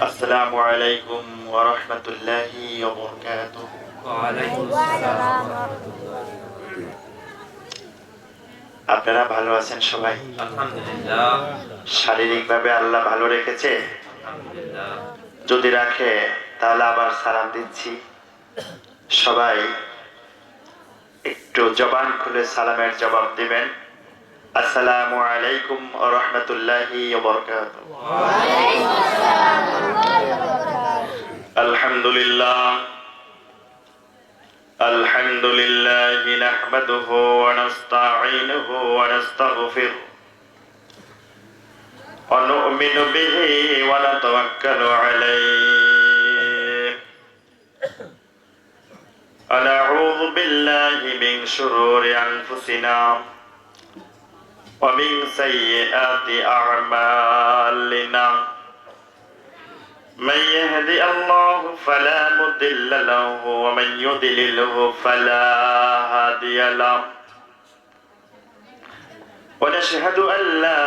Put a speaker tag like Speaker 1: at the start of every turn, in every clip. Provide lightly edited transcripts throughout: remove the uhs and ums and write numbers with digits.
Speaker 1: আসসালামু আলাইকুম ওয়া রাহমাতুল্লাহি ওয়া বারাকাতুহু। ওয়া আলাইকুম আসসালাম ওয়া রাহমাতুল্লাহ। আপনারা ভালো আছেন সবাই? আলহামদুলিল্লাহ। শারীরিকভাবে আল্লাহ ভালো রেখেছে? আলহামদুলিল্লাহ। যদি রাখে তাহলে আবার সালাম দিচ্ছি। সবাই একটু জবান খুলে সালামের জবাব দিবেন। আসসালামু আলাইকুম ওয়া রাহমাতুল্লাহি ওয়া বারাকাতুহু। ওয়া আলাইকুম আসসালাম ওয়া রাহমাতুল্লাহি ওয়া বারাকাতুহু। আলহামদুলিল্লাহ আলহামদুলিল্লাহি নাহমাদুহু ওয়া নাস্তাঈনুহু ওয়া নাস্তাগফিরুহু ওয়া নু'মিনু বিহি ওয়া নাতাওয়াক্কালু আলাইহি ওয়া নাউযু বিল্লাহি মিন শুরুরি আনফুসিনা ومن سيئات أعمالنا من يهدي الله فلا مضل له ومن يضلله فلا هادي له ونشهد أن لا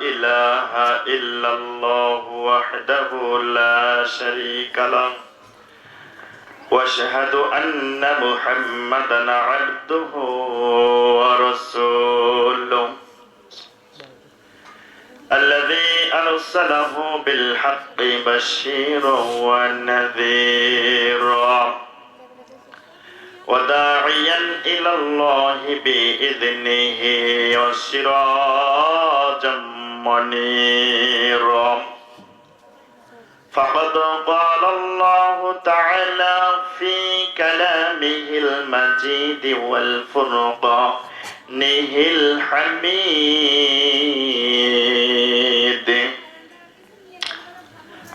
Speaker 1: إله إلا الله وحده لا شريك له واشهد أن محمدا عبده ورسوله الذي أرسله بالحق بشيرا ونذيرا وداعيا إلى الله بإذنه وسراجا منيرا فقد قال الله تعالى في كلامه المجيد والفرقانه الحميد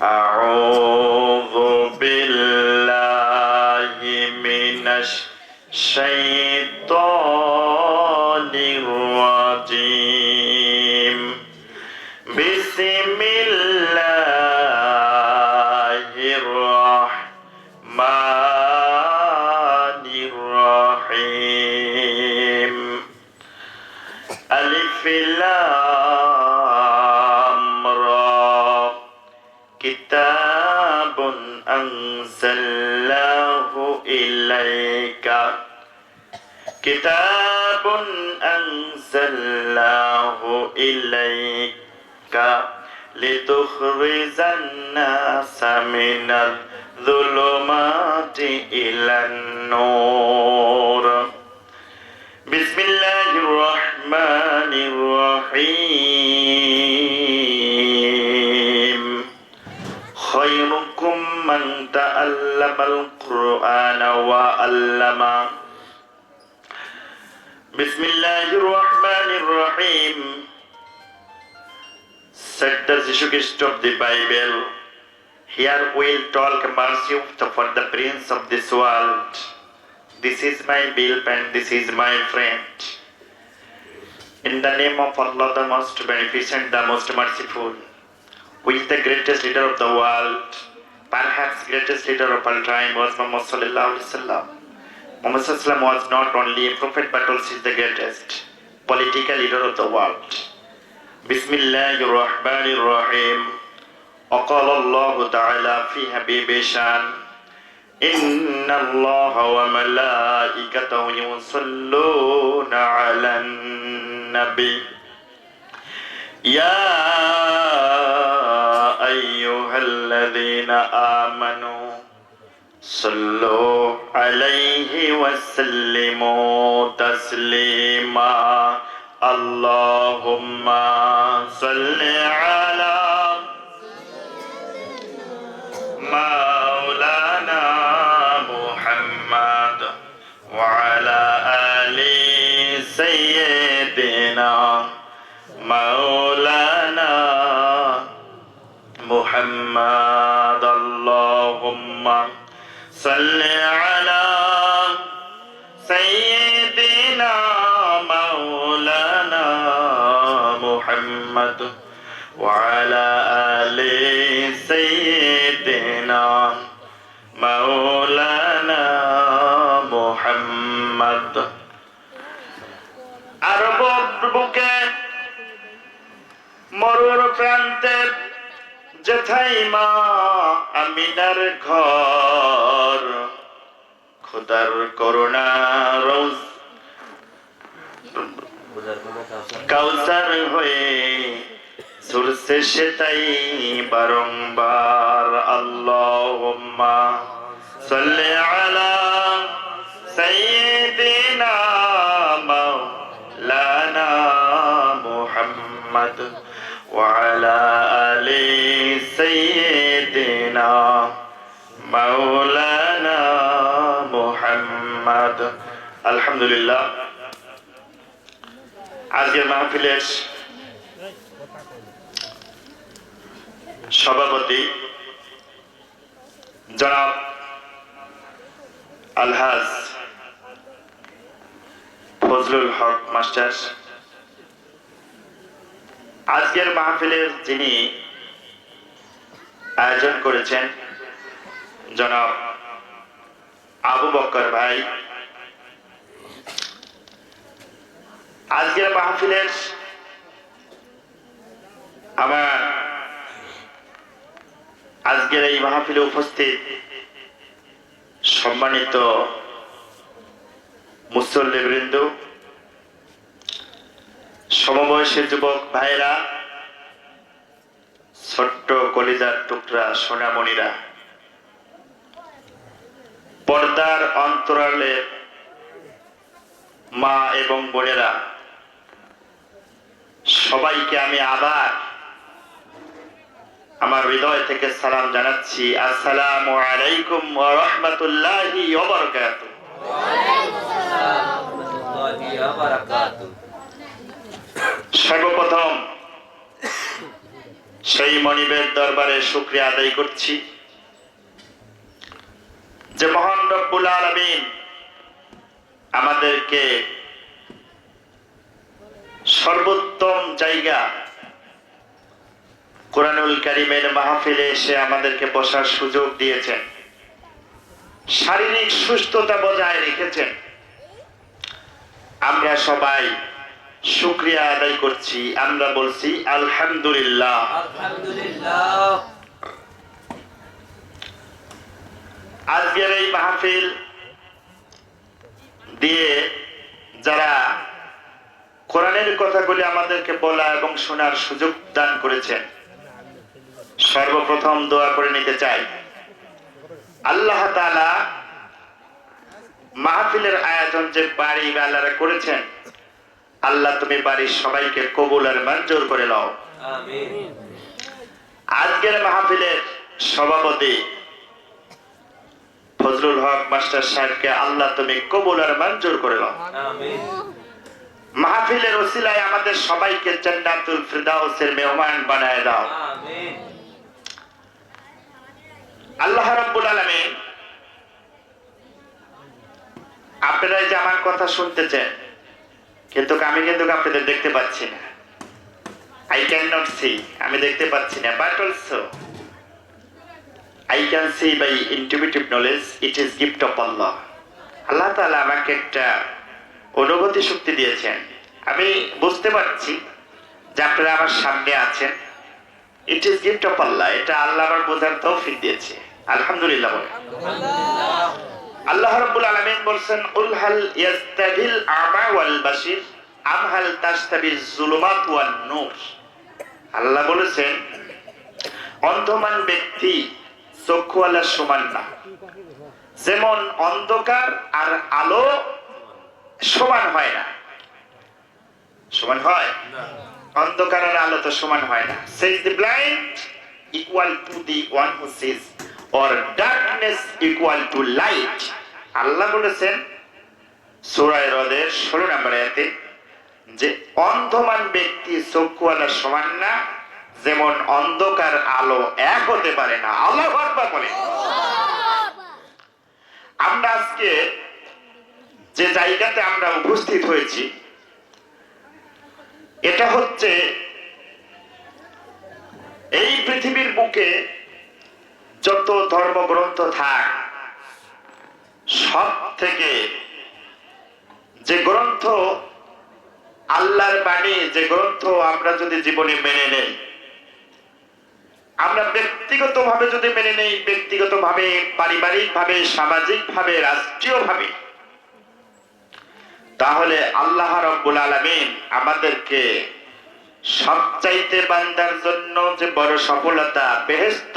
Speaker 1: أعوذ بالله من الشيطان الرجيم بسم الله الرحمن الرحيم ألف لام را كتاب أنزلناه إليك كتاب أنزلناه إليك لتخرج الناس من الظلمات إلى النور بسم الله الرحمن الرحيم خيركم من تعلم القرآن وعلمه بسم الله الرحمن الرحيم Said the Jesus Christ of the Bible, here we'll talk mercy for the prince of this world. This is my bill and this is my friend. In the name of Allah, the most beneficent, the most merciful, who is the greatest leader of the world, perhaps greatest leader of all time was Muhammad sallallahu alaihi wasallam. Muhammad sallallahu alaihi wasallam was not only a prophet but also the greatest political leader of the world. بسم الله الرحمن الرحيم وقال الله تعالى في حبيب شان إن الله وملائكته يصلون على النبي يا أيها الذين آمنوا صلوا عليه وسلموا تسليما اللهم صل على مولانا محمد وعلى آل سيدنا مولانا محمد اللهم صل على سيدنا مولانا محمد وعلى آل سيدنا مولانا محمد বুকে মরুর প্রান্তে যেথাই মা আমিনার ঘর, খোদার করুণা রোজ কাউসার হয়ে ঝরছে সেটাই বারংবার। আল্লাহুম্মা সাল্লি আলা সাইয়্যিদিনা মাওলানা মুহাম্মদ ওয়া আলা আলি সাইয়্যিদিনা মাওলানা মুহাম্মদ। আলহামদুলিল্লাহ, আজকের মাহফিলের সভাপতি জনাব আলহাজ ফজলুল হক মাস্টার, আজকের মাহফিলের যিনি আয়োজন করেছেন জনাব আবু বকর ভাই, আজকের মাহফিলের আজকের এই মাহফিলে উপস্থিত সম্মানিত মুসল্লিবৃন্দ, সমবয়সী যুবক ভাইরা, ছোট্ট কলিজার টুকরা সোনামণিরা, পর্দার অন্তরালে মা এবং বোনেরা, সবাইকে আমি আবার আমার হৃদয় থেকে সালাম জানাচ্ছি। আসসালামু আলাইকুম ওয়া রাহমাতুল্লাহি ওয়া বারাকাতুহু। সর্বপ্রথম সেই মনিবের দরবারে শুকরিয়া আদায় করছি যে মহান রব্বুল আলামিন আমাদেরকে সর্বোত্তম জায়গা কুরআনুল কারীমের মাহফিলে এসে আমাদেরকে বসার সুযোগ দিয়েছেন, শারীরিক সুস্থতা বজায় রেখেছেন। আমরা সবাই শুকরিয়া আদায় করছি, আমরা বলছি আলহামদুলিল্লাহ।
Speaker 2: আলহামদুলিল্লাহ।
Speaker 1: আজকের এই মাহফিল দিয়ে যারা কোরআনের কথাগুলি আমাদেরকে বলা এবং শোনার সুযোগ দান করেছেন, সর্বপ্রথম দোয়া করে নিতে চাই, আল্লাহ তাআলা মাহফিলের আয়োজন যে বাড়ি ওয়ালারা করেছেন, আল্লাহ তুমি বাড়ির সবাইকে কবুল আর মঞ্জুর করে নাও।
Speaker 2: আমিন।
Speaker 1: আজকের মাহফিলের সভাপতি ফজলুল হক মাস্টার সাহেবকে আল্লাহ তুমি কবুল আর মঞ্জুর করে নাও।
Speaker 2: আমিন।
Speaker 1: মাহফিলের ওসিলায় আমাদের সবাইকে জান্নাতুল ফিরদাউসের মেহমান বানায় দাও।
Speaker 2: আমিন।
Speaker 1: আল্লাহ রাব্বুল আলামিন, আপনারা যে আমার কথা শুনতেছেন, কিন্তু আমি আপনাদের দেখতে পাচ্ছি না। I cannot see, আমি দেখতে পাচ্ছি না, but also I can see by intuitive knowledge, it is gift of Allah. আল্লাহ তাআলা আমাকে একটা অনুভূতি শক্তি দিয়েছেন, আমি বুঝতে পারছি যে আপনারা আমার সামনে আছেন। ইট ইজ গিফট অফ আল্লাহ, এটা আল্লাহ আমার বোঝার তৌফিক দিয়েছে। আলহামদুলিল্লাহ বলেন। আল্লাহ রাব্বুল আলামিন বলেন, কুল হাল ইয়াস্তাবিল আমা ওয়াল বাসির আম হাল তাস্তাবিল যুলুমাত ওয়ান নূর। আল্লাহ বলেছেন, অন্ধমান ব্যক্তি চক্ষুওয়ালার সমান না, যেমন অন্ধকার আর আলো সমান হয় না। সমান হয় না, অন্ধকার আর আলো তো সমান হয় না। says the blind equal to the one who sees, or darkness equal to light. আল্লাহ বলেছেন সূরা রদের 16 নম্বর আয়াতে যে অন্ধমান ব্যক্তি চক্ষুওয়ালার সমান না, যেমন অন্ধকার আলো এক হতে পারে না। আল্লাহু আকবার বলে। আমরা আজকে যে জায়গাতে আমরা উপস্থিত হয়েছি, এটা হচ্ছে এই পৃথিবীর বুকে যত ধর্মগ্রন্থ থাক, সব থেকে যে গ্রন্থ আল্লাহর বাণী যে গ্রন্থ আমরা যদি জীবনে মেনে নেই, আমরা ব্যক্তিগতভাবে যদি মেনে নেই, ব্যক্তিগতভাবে, পারিবারিকভাবে, সামাজিকভাবে, রাষ্ট্রীয়ভাবে, তাহলে আল্লাহ রাব্বুল আলামিন আমাদেরকে সবচাইতে বান্দার জন্য যে বড় সফলতা বেহেশত,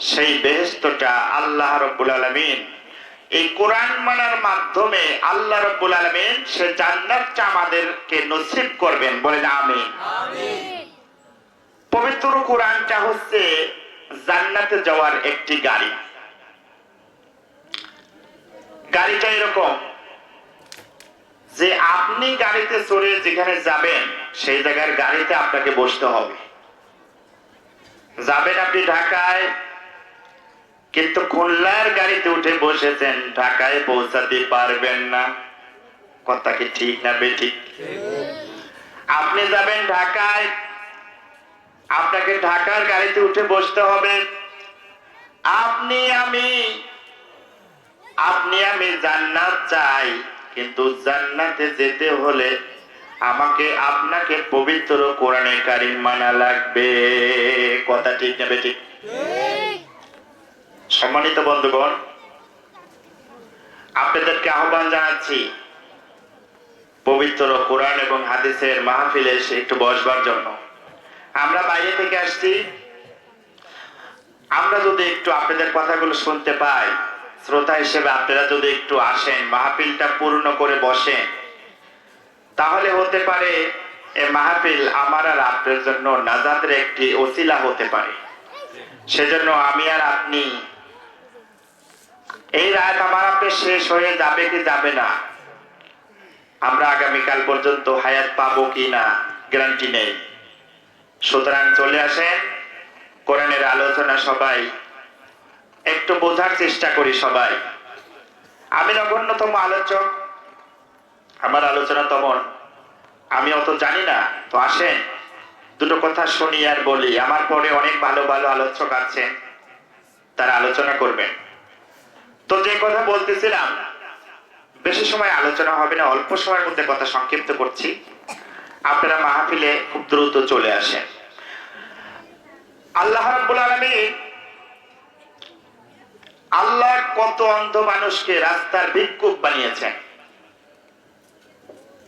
Speaker 1: সেই বেহেশতটা আল্লাহ রাব্বুল আলামিন এই কোরআন মানার মাধ্যমে আল্লাহ রাব্বুল আলামিন সে জান্নাতটা আমাদেরকে নসিব করবেন। বলেন আমিন। পবিত্র কোরআনটা হচ্ছে জান্নাতে যাওয়ার একটি গাড়ি। গাড়িটা এরকম যে আপনি গাড়িতে চড়ে যেখানে যাবেন সেই জায়গার গাড়িতে আপনাকে বসতে হবে। যাবেন আপনি ঢাকায়, কিন্তু খুলনার গাড়িতে উঠে বসেছেন, ঢাকায় পৌঁছাতে পারবেন না। কথা কি ঠিক না বেঠিক? আপনি যাবেন ঢাকায়, আপনাকে ঢাকার গাড়িতে উঠে বসতে হবে। আপনি আমি জান্নাত চাই, কিন্তু জান্নাতে যেতে হলে আমাকে আপনাকে পবিত্র কোরআনে কারিম মানা লাগবে। কথা ঠিক না বেঠিক? সম্মানিত বন্ধুগণ, আপনাদেরকে আহ্বান জানাচ্ছি পবিত্র কোরআন এবং হাদিসের মাহফিলে এসে একটু বসবার জন্য। আমরা বাইরে থেকে আসছি, আমরা যদি একটু আপনাদের কথাগুলো শুনতে পাই, শ্রোতা হিসেবে আপনারা যদি একটু আসেন, মাহফিলটা পূর্ণ করে বসেন, তাহলে হতে পারে এই মাহফিল আমার আর আপনার জন্য নাজাতের একটি ওসিলা হতে পারে। সেজন্য আমি আর আপনি এই রাত আমার আপনার শেষ হয়ে যাবে কি যাবে না, আমরা আগামীকাল পর্যন্ত হায়াত পাবো কি না গ্যারান্টি নেই। সুতরাং চলে আসেন, কোরআনের আলোচনা সবাই একটু বোঝার চেষ্টা করি। সবাই, আমি নগণ্যতম আলোচক, আমার আলোচনা তেমন আমি অত জানি না, তো আসেন দুটো কথা শুনি আর বলি। আমার পরে অনেক ভালো ভালো আলোচক আছেন, তারা আলোচনা করবেন। তো যে কথা বলতেছিলাম, বেশি সময় আলোচনা হবে না, অল্প সময়ের মধ্যে কথা সংক্ষিপ্ত করছি। আপনারা মাহফিলে খুব দ্রুত চলে আসেন। আল্লাহ রাব্বুল আলামিন, আল্লাহ কত অন্ধ মানুষকে রাস্তার ভিক্ষুক বানিয়েছেন।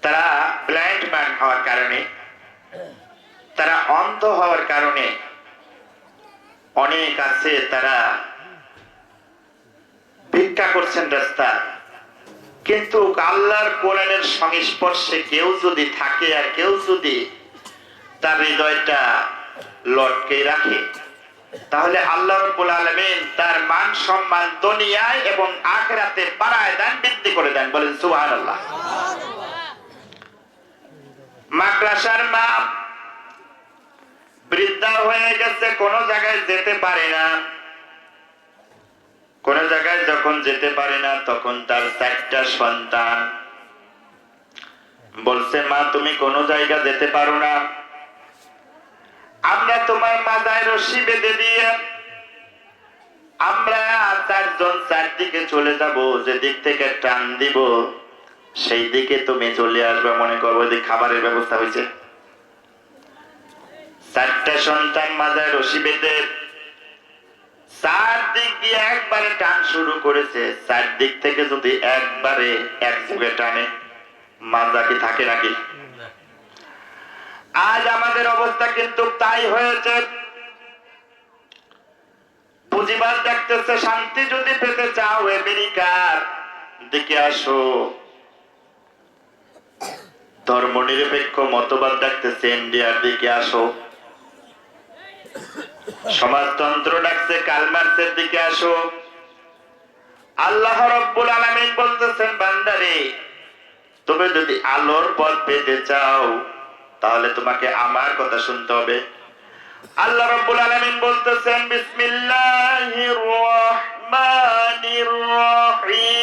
Speaker 1: তারা ব্লাইন্ড ম্যান হওয়ার কারণে, তারা অন্ধ হওয়ার কারণে অনেক আছে তারা ভিক্ষা করছেন রাস্তা। কিন্তু আল্লাহর কোরআনের সংস্পর্শে কেউ যদি থাকে আর কেউ যদি তার হৃদয়টা লটকে রাখে, তাহলে আল্লাহ রাব্বুল আলামিন তার মান সম্মান দুনিয়ায় এবং আখিরাতে বাড়ায় দেন, বৃদ্ধি করে দেন। বলেন সুবহানাল্লাহ। মাদ্রাসার মা বৃদ্ধা হয়ে গেছে, কোন জায়গায় যেতে পারে না। কোন জায়গায় যখন যেতে পারে না, তখন তার 4টা সন্তান বলছে, মা তুমি কোন জায়গা যেতে পারো না, আমরা তোমার মাথায় রশি বেঁধে দিয়ে আমরা 4জন 4 দিকে চলে যাব, যে দিক থেকে টান দিব সেই দিকে তুমি চলে আসবে। মনে করবো যে খাবারের ব্যবস্থা হয়েছে। 4টা সন্তান মাথায় রশি বেঁধে 4 দিক দিয়ে একবারে টান শুরু করেছে। 4 দিক থেকে যদি একবারে একযোগে টানে, মাজা কি থাকে নাকি? আজ আমাদের অবস্থা কিন্তু তাই হয়েছে। পুঁজিবাদ দেখতেছে, শান্তি যদি পেতে চাও আমেরিকার দিকে আসো। ধর্মনিরপেক্ষ মতবাদ দেখতেছে ইন্ডিয়ার দিকে আসো। সমাজতন্ত্র ডাকছে কালমার্সের দিকে আসো। আল্লাহ রাব্বুল আলামিন বলতেছেন, বান্দারে তুমি যদি আলোর পথ পেতে চাও, তাহলে তোমাকে আমার কথা শুনতে হবে। আল্লাহ রাব্বুল আলামিন বলতেছেন, বিসমিল্লাহির রহমানির রহিম,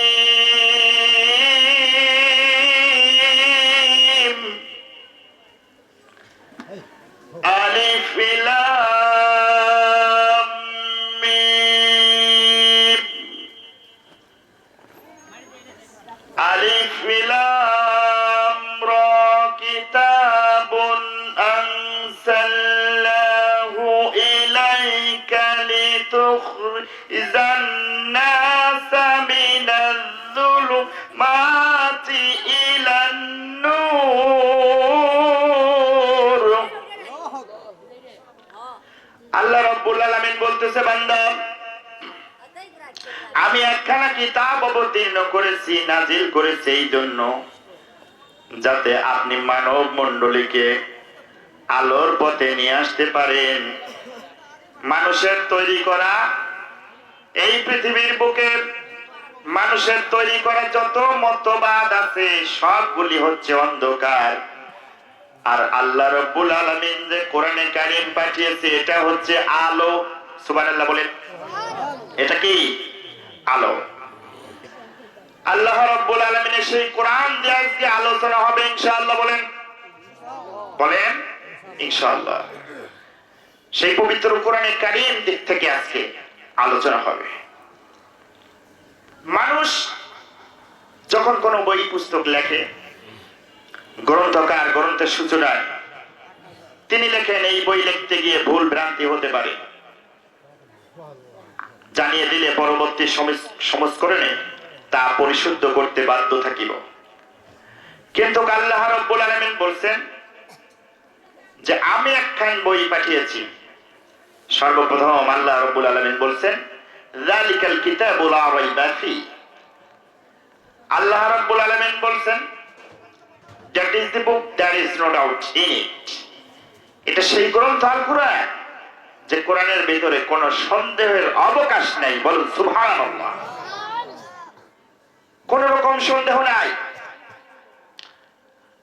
Speaker 1: আলিফ লাম মিম, আলিফ লাম রা, যুলুমাতি ইলান নূর। আল্লাহ রাব্বুল আলামিন বলতেছে, বান্দা আমি একখানা কিতাব অবতীর্ণ করেছি, নাজিল করেছি এই জন্য যাতে আপনি মানব মণ্ডলীকে আলোর পথে নিয়ে আসতে পারেন। মানুষের তৈরি করা এই পৃথিবীর বুকে মানুষের তৈরি করা যত মতবাদ আছে সবগুলি হচ্ছে অন্ধকার, আর আল্লাহ রাব্বুল আলামিন যে কোরআনে কারীম পাঠিয়েছে এটা হচ্ছে আলো। সুবহানাল্লাহ বলেন। এটা কি? আলো। আল্লাহ রাব্বুল আলামিনের সেই কোরআন দিয়ে আজকে আলোচনা হবে ইনশাআল্লাহ। বলেন বলেন ইনশাআল্লাহ। সেই পবিত্র কোরআনে কারীম দিক থেকে আজকে আলোচনা হবে। মানুষ যখন কোনো বই পুস্তক লেখে, গ্রন্থকার গ্রন্থের সূচনায় তিনি লেখেন এই বই লিখতে গিয়ে ভুল ভ্রান্তি হতে পারে, জানিয়ে দিলে পরবর্তী সংস্করণে তা পরিশুদ্ধ করতে বাধ্য থাকিব। কিন্তু আল্লাহ রাব্বুল আলামিন বলছেন যে আমি একখান বই পাঠিয়েছি। সর্বপ্রথম আল্লাহ রাব্বুল আলামিন বলছেন যালিকাল কিতাবু লা রাইবা ফি। আল্লাহ রাব্বুল আলামিন বলছেন that is the book, there is no doubt in it. এটা সেই গ্রন্থ আল কুরআন যে কোরআনের ভিতরে কোনো সন্দেহের অবকাশ নাই। বলুন সুবহানাল্লাহ। কোন রকম সন্দেহ নাই।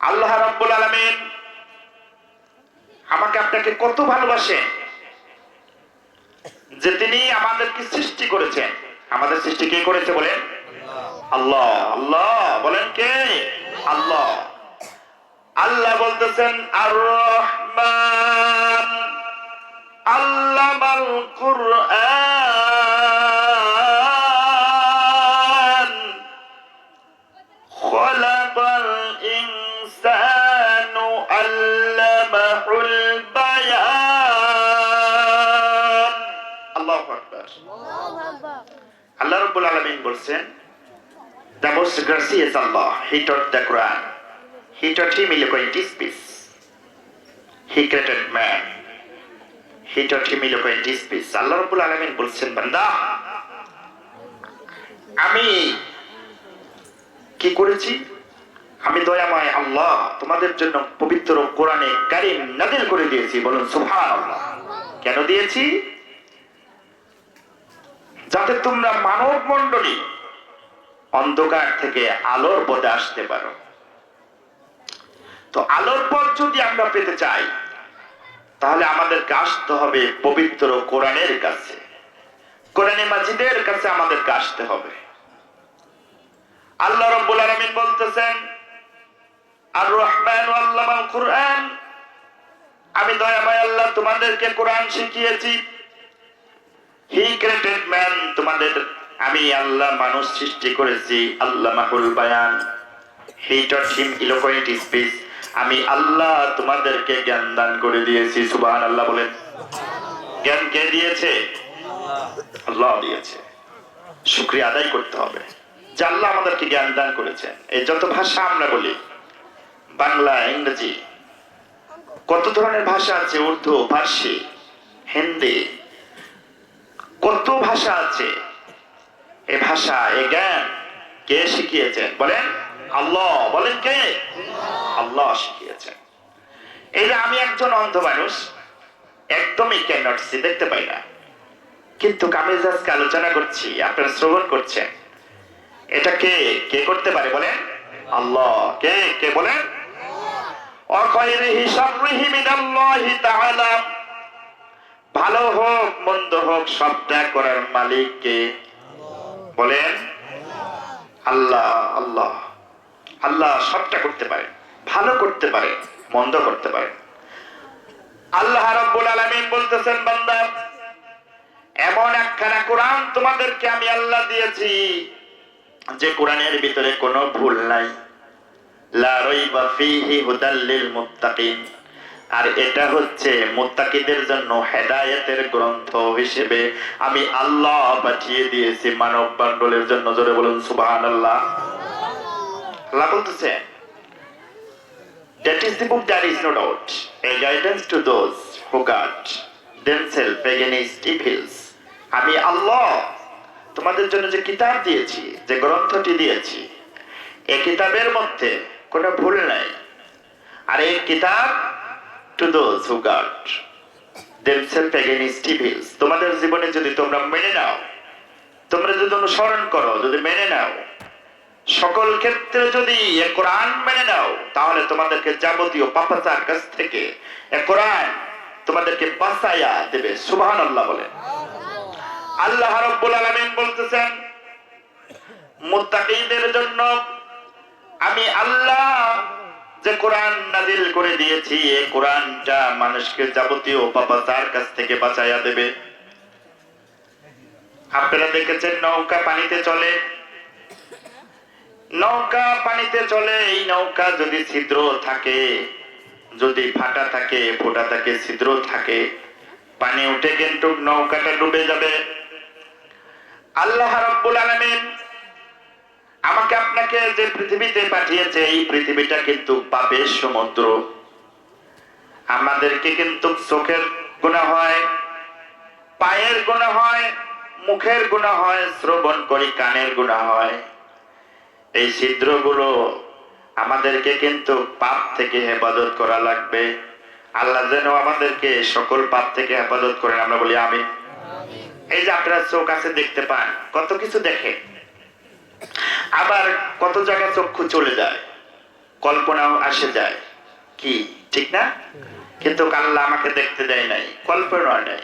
Speaker 1: আল্লাহ রাব্বুল আলামিন আমাকে আপনাকে কত ভালোবাসেন যে তিনি আমাদেরকে সৃষ্টি করেছেন। আমাদের সৃষ্টি কে করেছে বলেন? আল্লাহ। আল্লাহ বলেন কে? আল্লাহ। আল্লাহ বলতেছেন আর রহমান আল্লামাল কুরআন খলাকাল ইনসানু আল্লামাহুল বায়ান। আল্লাহু আকবার। আল্লাহ রাব্বুল আলামিন বলেন the most gracious Allah, He taught the Quran. He taught him eloquent speech. He created man. He taught him eloquent speech. আল্লাহ রাব্বুল আলামিন বলছেন, বান্দা আমি কি করেছি? আমি দয়াময় আল্লাহ তোমাদের জন্য পবিত্র কোরআনে কারীম নাযিল করে দিয়েছি। বলুন সুবহানাল্লাহ। কেন দিয়েছি? যাতে তোমরা মানব মণ্ডলী অন্ধকার থেকে আলোর পথে আসতে পারো। তো আলোর পথ যদি আমরা পেতে চাই তাহলে আমাদেরকে আসতে হবে পবিত্র কোরআনের কাছে, কোরআনে মাজিদের কাছে আমাদেরকে আসতে হবে। আল্লাহ রাব্বুল আলামিন বলতেছেন আর রহমান আল্লামাল কুরআন, আমি দয়াময় আল্লাহ তোমাদেরকে কোরআন শিখিয়েছি। হি ক্রিয়েটেড ম্যান, তোমাদের আমি আল্লাহ মানুষ সৃষ্টি করেছি। আল্লামাহুল বায়ান, হি টট হিম ইলোকুয়েন্ট স্পিচ, আমি আল্লাহ তোমাদেরকে জ্ঞান দান করে দিয়েছি। সুবহানাল্লাহ বলেন। জ্ঞান কে দিয়েছে? আল্লাহ দিয়েছে। শুকরিয়া আদায় করতে হবে যে আল্লাহ আমাদেরকে জ্ঞান দান করেছেন। এই যত ভাষা আমরা বলি, বাংলা, ইংরেজি, কত ধরনের ভাষা আছে, উর্দু, ফার্সি, হিন্দি, কত ভাষা আছে। এই ভাষা, এই জ্ঞান কে শিখিয়েছেন বলেন? আল্লাহ। বলেন কে? আল্লাহ শিখিয়েছেন। এই যে আমি একজন অন্ধ মানুষ, একদমই ক্যানট সি, দেখতে পাই না, কিন্তু আমি আজকে আলোচনা করছি, আপনারা শ্রবণ করছেন, এটা কে কে করতে পারে বলেন? আল্লাহ। কে কে বলেন? ভালো হোক মন্দ হোক সবটা করার মালিক কে বলেন? আল্লাহ। আল্লাহ। আল্লাহ সবটা করতে পারে, ভালো করতে পারে, মন্দ করতে পারে। আল্লাহ রাব্বুল আলামিন বলতেছেন, বান্দা এমন একখানা কোরআন তোমাদেরকে আমি আল্লাহ দিয়েছি যে কোরআনের ভিতরে কোনো ভুল নাই। লা রাইবা ফীহি হুদাল লিল মুত্তাকিন, আর এটা হচ্ছে মুত্তাকিদের জন্য হেদায়েতের গ্রন্থ হিসেবে আমি আল্লাহ পাঠিয়ে দিয়েছি মানব মণ্ডলীর জন্য। জোরে বলুন সুবহানাল্লাহ। আল্লাহ বলতেছেন, that is the book, there is no doubt, a guidance to those who guard themselves against evils. আমি আল্লাহ তোমাদের জন্য যে কিতাব দিয়েছি, যে গ্রন্থটি দিয়েছি, এই কিতাবের মধ্যে কোনো ভুল নাই। আর এই কিতাব to those who guard themselves against evils, তোমাদের জীবনে যদি তোমরা মেনে নাও, তোমরা যদি অনুসরণ করো, যদি মেনে নাও, সকল ক্ষেত্রে যদি এ কোরআন মেনে নাও, তাহলে তোমাদেরকে যাবতীয় পাপাচার কাছ থেকে এ কোরআন তোমাদেরকে বাঁচাইয়া দেবে। সুবহানাল্লাহ বলেন। আল্লাহ রাব্বুল আলামিন বলতেছেন, মুত্তাকিদের জন্য আমি আল্লাহ যে কোরআন নাজিল করে দিয়েছি, এই কোরআনটা মানুষকে যাবতীয় পাপাচার কাছ থেকে বাঁচাইয়া দেবে। আপনারা দেখেছেন নৌকা পানিতে চলে, নৌকা পানিতে চলে, এই নৌকা যদি ছিদ্র থাকে, যদি ফাটা থাকে, ফোটা থাকে, ছিদ্র থাকে, পানি উঠে কিন্তু নৌকাটা ডুবে যাবে। আল্লাহ রাব্বুল আলামিন আমাকে আপনাকে যে পৃথিবীতে পাঠিয়েছে, এই পৃথিবীটা কিন্তু পাপের সমুদ্র। আমাদেরকে কিন্তু চোখের গুনাহ হয়, পায়ের গুনাহ হয়, মুখের গুনাহ হয়, শ্রবণ করি কানের গুনাহ হয়। এই ছিদ্রগুলো আমাদেরকে কিন্তু পাপ থেকে হেফাজত করা লাগবে। আল্লাহ যেন আমাদেরকে সকল পাপ থেকে হেফাজত করেন, আমরা বলি আমিন। এই যে আপনারা চোখ আছে, দেখতে পান, কত কিছু দেখে, আবার কত জায়গায় চক্ষু চলে যায়, কল্পনাও আসে যায়, কি ঠিক না? কিন্তু আল্লাহ আমাকে দেখতে দেয় নাই, কল্পনা নাই।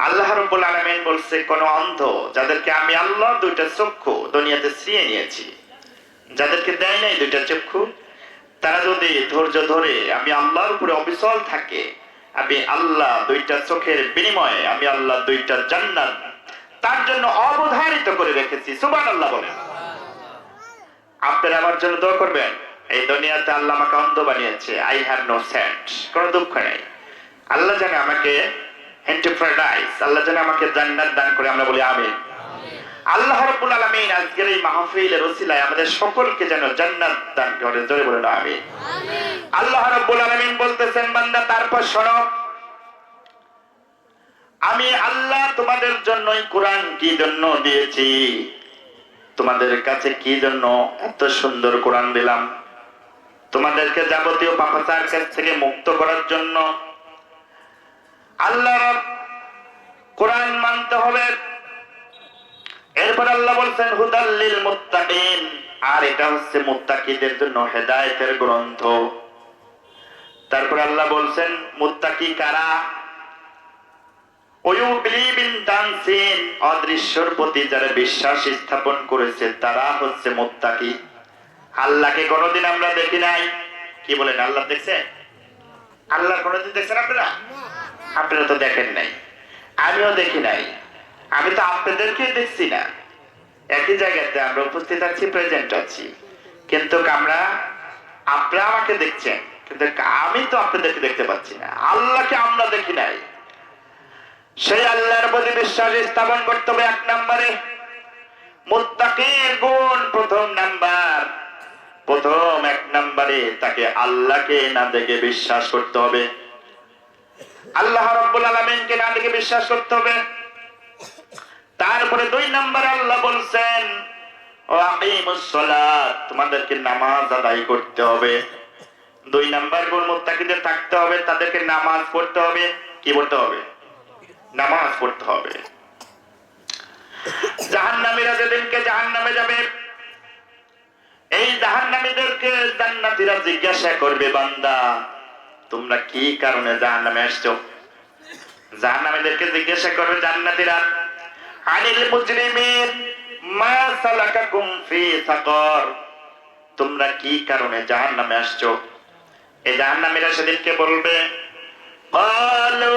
Speaker 1: আল্লাহ রাব্বুল আলামিন বলছে, কোন অন্ধ যাদেরকে আমি আল্লাহ দুইটা চক্ষু দুনিয়াতে ছিনিয়ে নিয়েছি, যাদেরকে দেয় নাই দুইটা চক্ষু, তারা যদি ধৈর্য ধরে আমি আল্লাহর উপরে অবিচল থাকে, আমি আল্লাহ দুইটা চোখের বিনিময়ে আমি আল্লাহ দুইটা জান্নাত তার জন্য অবধারিত করে রেখেছি। সুবহানাল্লাহ বলেন। আপনারা আমার জন্য দোয়া করবেন। এই দুনিয়াতে আল্লাহ আমাকে অন্ধ বানিয়েছে, আই হ্যাভ নো স্যাড, কোনো দুঃখ নেই। আল্লাহ যেন আমাকে এন্টারপ্রাইজ, আল্লাহ যেন আমাকে জান্নাত দান করে, আমরা বলি আমিন। আল্লাহ রাব্বুল আলামিন আজকের এই মাহফিলের ওসিলায় আমাদের সকলকে যেন জান্নাত দান করে, জোরে বলেন আমিন। আল্লাহ রাব্বুল আলামিন বলতেছেন, বান্দা তারপর শোনো, আমি আল্লাহ তোমাদের জন্য এই কোরআন কি জন্য দিয়েছি, তোমাদের কাছে কি জন্য এত সুন্দর কোরআন দিলাম, তোমাদেরকে যাবতীয় পাপাচার কাছ থেকে মুক্ত করার জন্য। আল্লাহ কোরআন মানতে হবে। এরপর আল্লাহ বলছেন হুদাল লিল মুত্তাকিন, আর এটা হচ্ছে মুত্তাকিদের জন্য হেদায়েতের গ্রন্থ। তারপর আল্লাহ বলছেন মুত্তাকি কারা? ওয়ু বিলিভ ইন দানসিন, অদৃশ্যর প্রতি যারা বিশ্বাস স্থাপন করেছে তারা হচ্ছে মুত্তাকি। আল্লাহকে কোনোদিন আমরা দেখি নাই, কি বলেন? আল্লাহ দেখছেন? আল্লাহ কোনোদিন দেখছেন আপনারা? আপনারা তো দেখেন নাই, আমিও দেখি নাই, আমি তো আপনাদেরকে দেখছি না। একই জায়গাতে আমরা উপস্থিত আছি, প্রেজেন্ট আছি, কিন্তু আপনারা আমাকে দেখছেন, কিন্তু আমি তো আপনাদেরকে দেখতে পাচ্ছি না। আল্লাহকে আমরা দেখি নাই। সেই আল্লাহর প্রতি বিশ্বাস স্থাপন করতে হবে। এক নম্বরে মুত্তাকির গুণ, প্রথম নাম্বার, প্রথম এক নম্বরে তাকে আল্লাহকে না দেখে বিশ্বাস করতে হবে, আল্লাহ রাব্বুল আলামিনকে না দেখে বিশ্বাস করতে হবে। তারপরে দুই নম্বরে আল্লাহ বলছেন আকিমুস সালাত, তোমাদেরকে নামাজ আদায় করতে হবে। দুই নাম্বার গুণ মুত্তাকিদের থাকতে হবে, তাদেরকে নামাজ পড়তে হবে। কি পড়তে হবে? নামাজ পড়তে হবে। জাহান্নামীরা যেদিনকে জাহান্নামে যাবে, এই জাহান্নামীদেরকে জান্নাতীরা জিজ্ঞাসা করবে, বান্দা তোমরা কি কারণে জাহান্নামে আসছো? জাহান্নামীদেরকে জিজ্ঞাসা করবে জান্নাতীরা, আনিল মুজরিমিন মা সালাকাকুম ফি সাকর, তোমরা কি কারণে জাহান্নামে আসছো? এই জাহান্নামীরা সেদিনকে বলবে ক্বালু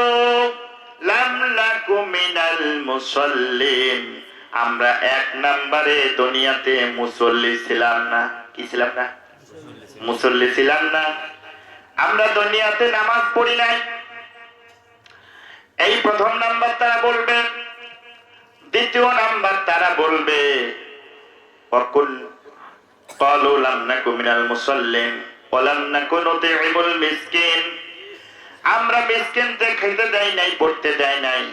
Speaker 1: লাম নাকু মিনাল মুসাল্লিন, আমরা এক নম্বরে দুনিয়াতে মুসল্লি ছিলাম না। কি ছিলাম না? মুসল্লি ছিলাম না। আমরা দুনিয়াতে নামাজ পড়ি নাই। এই প্রথম নাম্বার তারা বলবে। দ্বিতীয় নাম্বার তারা বলবে ক্বালু লাম নাকু মিনাল মুসাল্লিন ওয়া লাম নাকু নুতি'মুল মিসকিন। আমরা মিসকিনকে খেতে দেই নাই, পড়তে দেই নাই।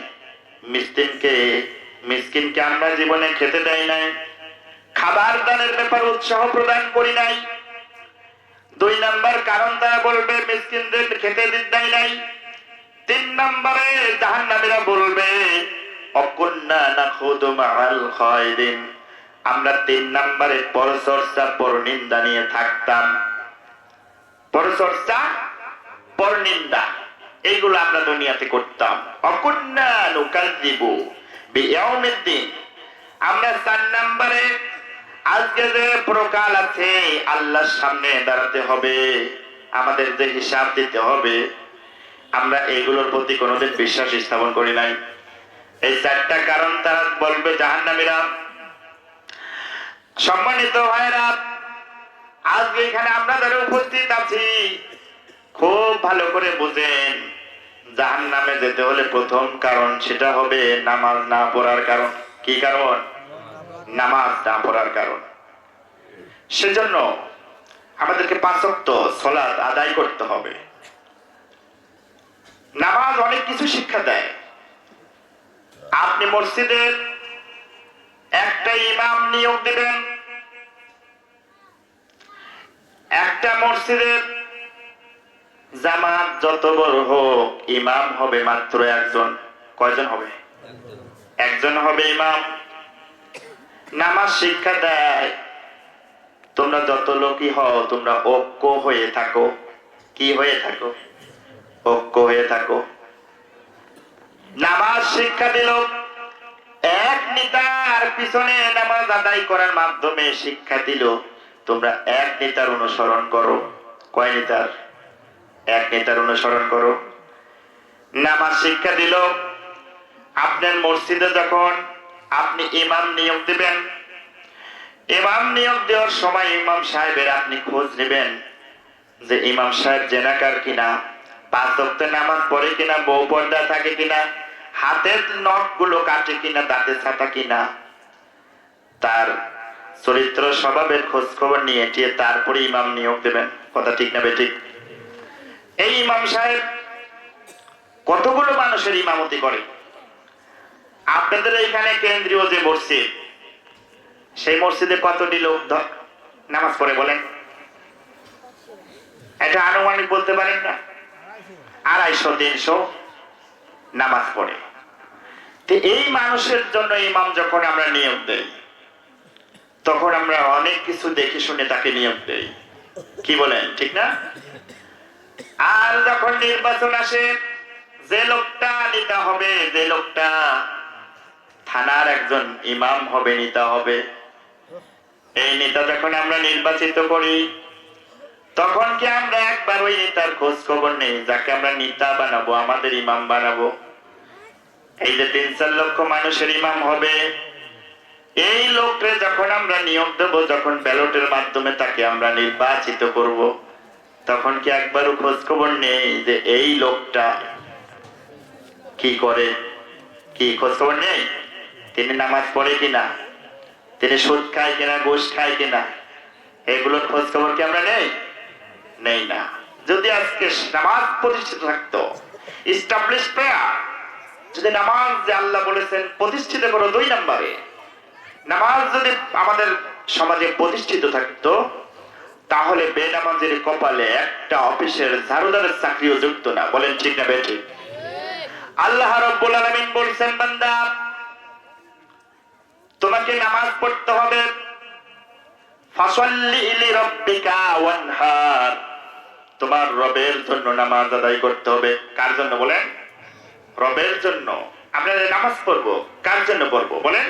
Speaker 1: মিসকিনকে আমরা জীবনে খেতে দেই নাই, খাবার দানের ব্যাপারে উৎসাহ প্রদান করি নাই। 2 নাম্বার কারণ তারা বলবে মিসকিনদের খেতে দেই নাই। 3 নম্বরে জাহান্নামীরা বলবে অকুন্না নাখুদু মাআল খায়দিন, আমরা 3 নম্বরে পরচর্চা পরনিন্দা নিয়ে থাকতাম। পরচর্চা পরনিন্দা এইগুলো আমরা দুনিয়াতে করতাম। অকুন্না নুকাযযিবু বিয়াউমিদ্দিন, আমরা 4 নম্বরে আজকে যে প্রকাল আছে, আল্লাহর সামনে দাঁড়াতে হবে, আমাদের যে হিসাব দিতে হবে, আমরা এগুলোর প্রতি কোনোদিন বিশ্বাস স্থাপন করি নাই। এই 4টা কারণ তারা বলবে জাহান্নামীরা। সম্মানিত ভাইরা, আজকে এখানে আমরা যারা উপস্থিত আছি, খুব ভালো করে বুঝেন, জাহান্নামে যেতে হলে প্রথম কারণ সেটা হবে নামাজ না পড়ার কারণ। কি কারণ? নামাজ না পড়ার কারণ। সেজন্য আমাদেরকে 5 ওয়াক্ত সালাত আদায় করতে হবে। নামাজ অনেক কিছু শিক্ষা দেয়। আপনি মসজিদের একটা ইমাম নিয়োগ দিবেন, একটা মসজিদের জামাত যত বড় হোক, ইমাম হবে মাত্র একজন। কয়জন হবে? একজন হবে ইমাম। নামাজ শিক্ষা দেয় তোমরা যত লোকই হও, তোমরা ঐক্য হয়ে থাকো। কি হয়ে থাকো? ঐক্য হয়ে থাকো। নামাজ শিক্ষা দিল এক নেতার পিছনে নামাজ আদায় করার মাধ্যমে শিক্ষা দিল তোমরা এক নেতার অনুসরণ করো। কয় নেতার? এক নেতার অনুসরণ করো। নামাজ শিক্ষা দিল আপনার মসজিদে যখন আপনি ইমাম নিয়োগ দিবেন, ইমাম নিয়োগ দেওয়ার সময় ইমাম সাহেবের আপনি খোঁজ নেবেন যে ইমাম সাহেব জেনাকার কিনা, 5 ওয়াক্ত নামাজ পড়ে কিনা, বউ পর্দা থাকে কিনা, হাতের নখ গুলো কাটে কিনা, দাঁতে ছাটা কিনা, তার চরিত্র স্বভাবের খোঁজ খবর নিয়ে তারপরে ইমাম নিয়োগ দেবেন। কথা ঠিক না বেঠিক? এই ইমাম সাহেব কতগুলো মানুষের ইমামতি করে। আপনাদের এখানে কেন্দ্রীয় যে মসজিদ, সেই মসজিদে কতটি লোক নামাজ পড়ে বলেন? এটা আনুমানিক বলতে পারেন না? 250-300 নামাজ পড়ে। তো এই মানুষের জন্য ইমাম যখন আমরা নিয়োগ দেই, তখন আমরা অনেক কিছু দেখে শুনে তাকে নিয়োগ দেই। কি বলেন? ঠিক না? আর যখন নির্বাচন আসে, যে লোকটা নিতে হবে, যে লোকটা থানার একজন ইমাম হবে, নিতে হবে, এই নেতা যখন আমরা নির্বাচিত করি, তখন কি আমরা একবার ওই নেতার খোঁজ খবর নেই যাকে আমরা নেতা বানাবো, আমাদের ইমাম বানাবো? এই যে 3-4 লক্ষ মানুষের ইমাম হবে, এই লোককে যখন আমরা নিয়োগ দেবো, যখন ব্যালটের মাধ্যমে তাকে আমরা নির্বাচিত করব, তখন কি একবারও খোঁজ খবর নেই যে এই লোকটা কি করে? কি খোঁজ খবর নেই? তিনি নামাজ পড়ে কিনা, তিনি সুদ খায় কিনা, ঘুষ খায় কিনা, এগুলোর খোঁজ খবর কি আমরা নেই? নেই না। যদি আজকে নামাজ প্রতিষ্ঠিত থাকতো, ইস্টাবলিশ প্রেয়ার, যদি নামাজ যে আল্লাহ বলেছেন প্রতিষ্ঠিত করো 2 নম্বরে, নামাজ যদি আমাদের সমাজে প্রতিষ্ঠিত থাকতো, তাহলে বেনামাজের কপালে একটা অফিসের ঝাড়ুদারের চাকরিও যুক্ত না। বলেন ঠিক না বেঠিক? আল্লাহ রাব্বুল আলামিন বলছেন, বান্দা তোমাকে নামাজ পড়তে হবে, ফাসাল্লি লিরাব্বিকা ওয়ানহার, তোমার রবের জন্য নামাজ আদায় করতে হবে। কার জন্য বলেন? রবের জন্য। আমরা নামাজ পড়বো কার জন্য পড়বো বলেন?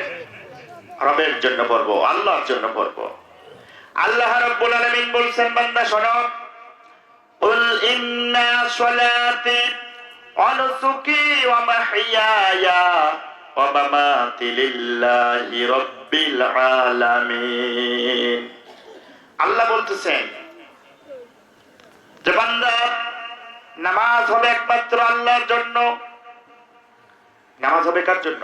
Speaker 1: রবের জন্য পড়বো, আল্লাহর জন্য পড়বো। আল্লাহ রাব্বুল আলামিন বলছেন, বান্দা শোনো, কুল ইন্না সলাতি ওয়া নুসুকি ওয়া মাহইয়ায়া ওয়া মামাতি লিল্লাহি রাব্বিল আলামিন। আল্লাহ বলতেছেন যে বান্দা নামাজ হবে একমাত্র আল্লাহর জন্য। নামাজ হবে কার জন্য?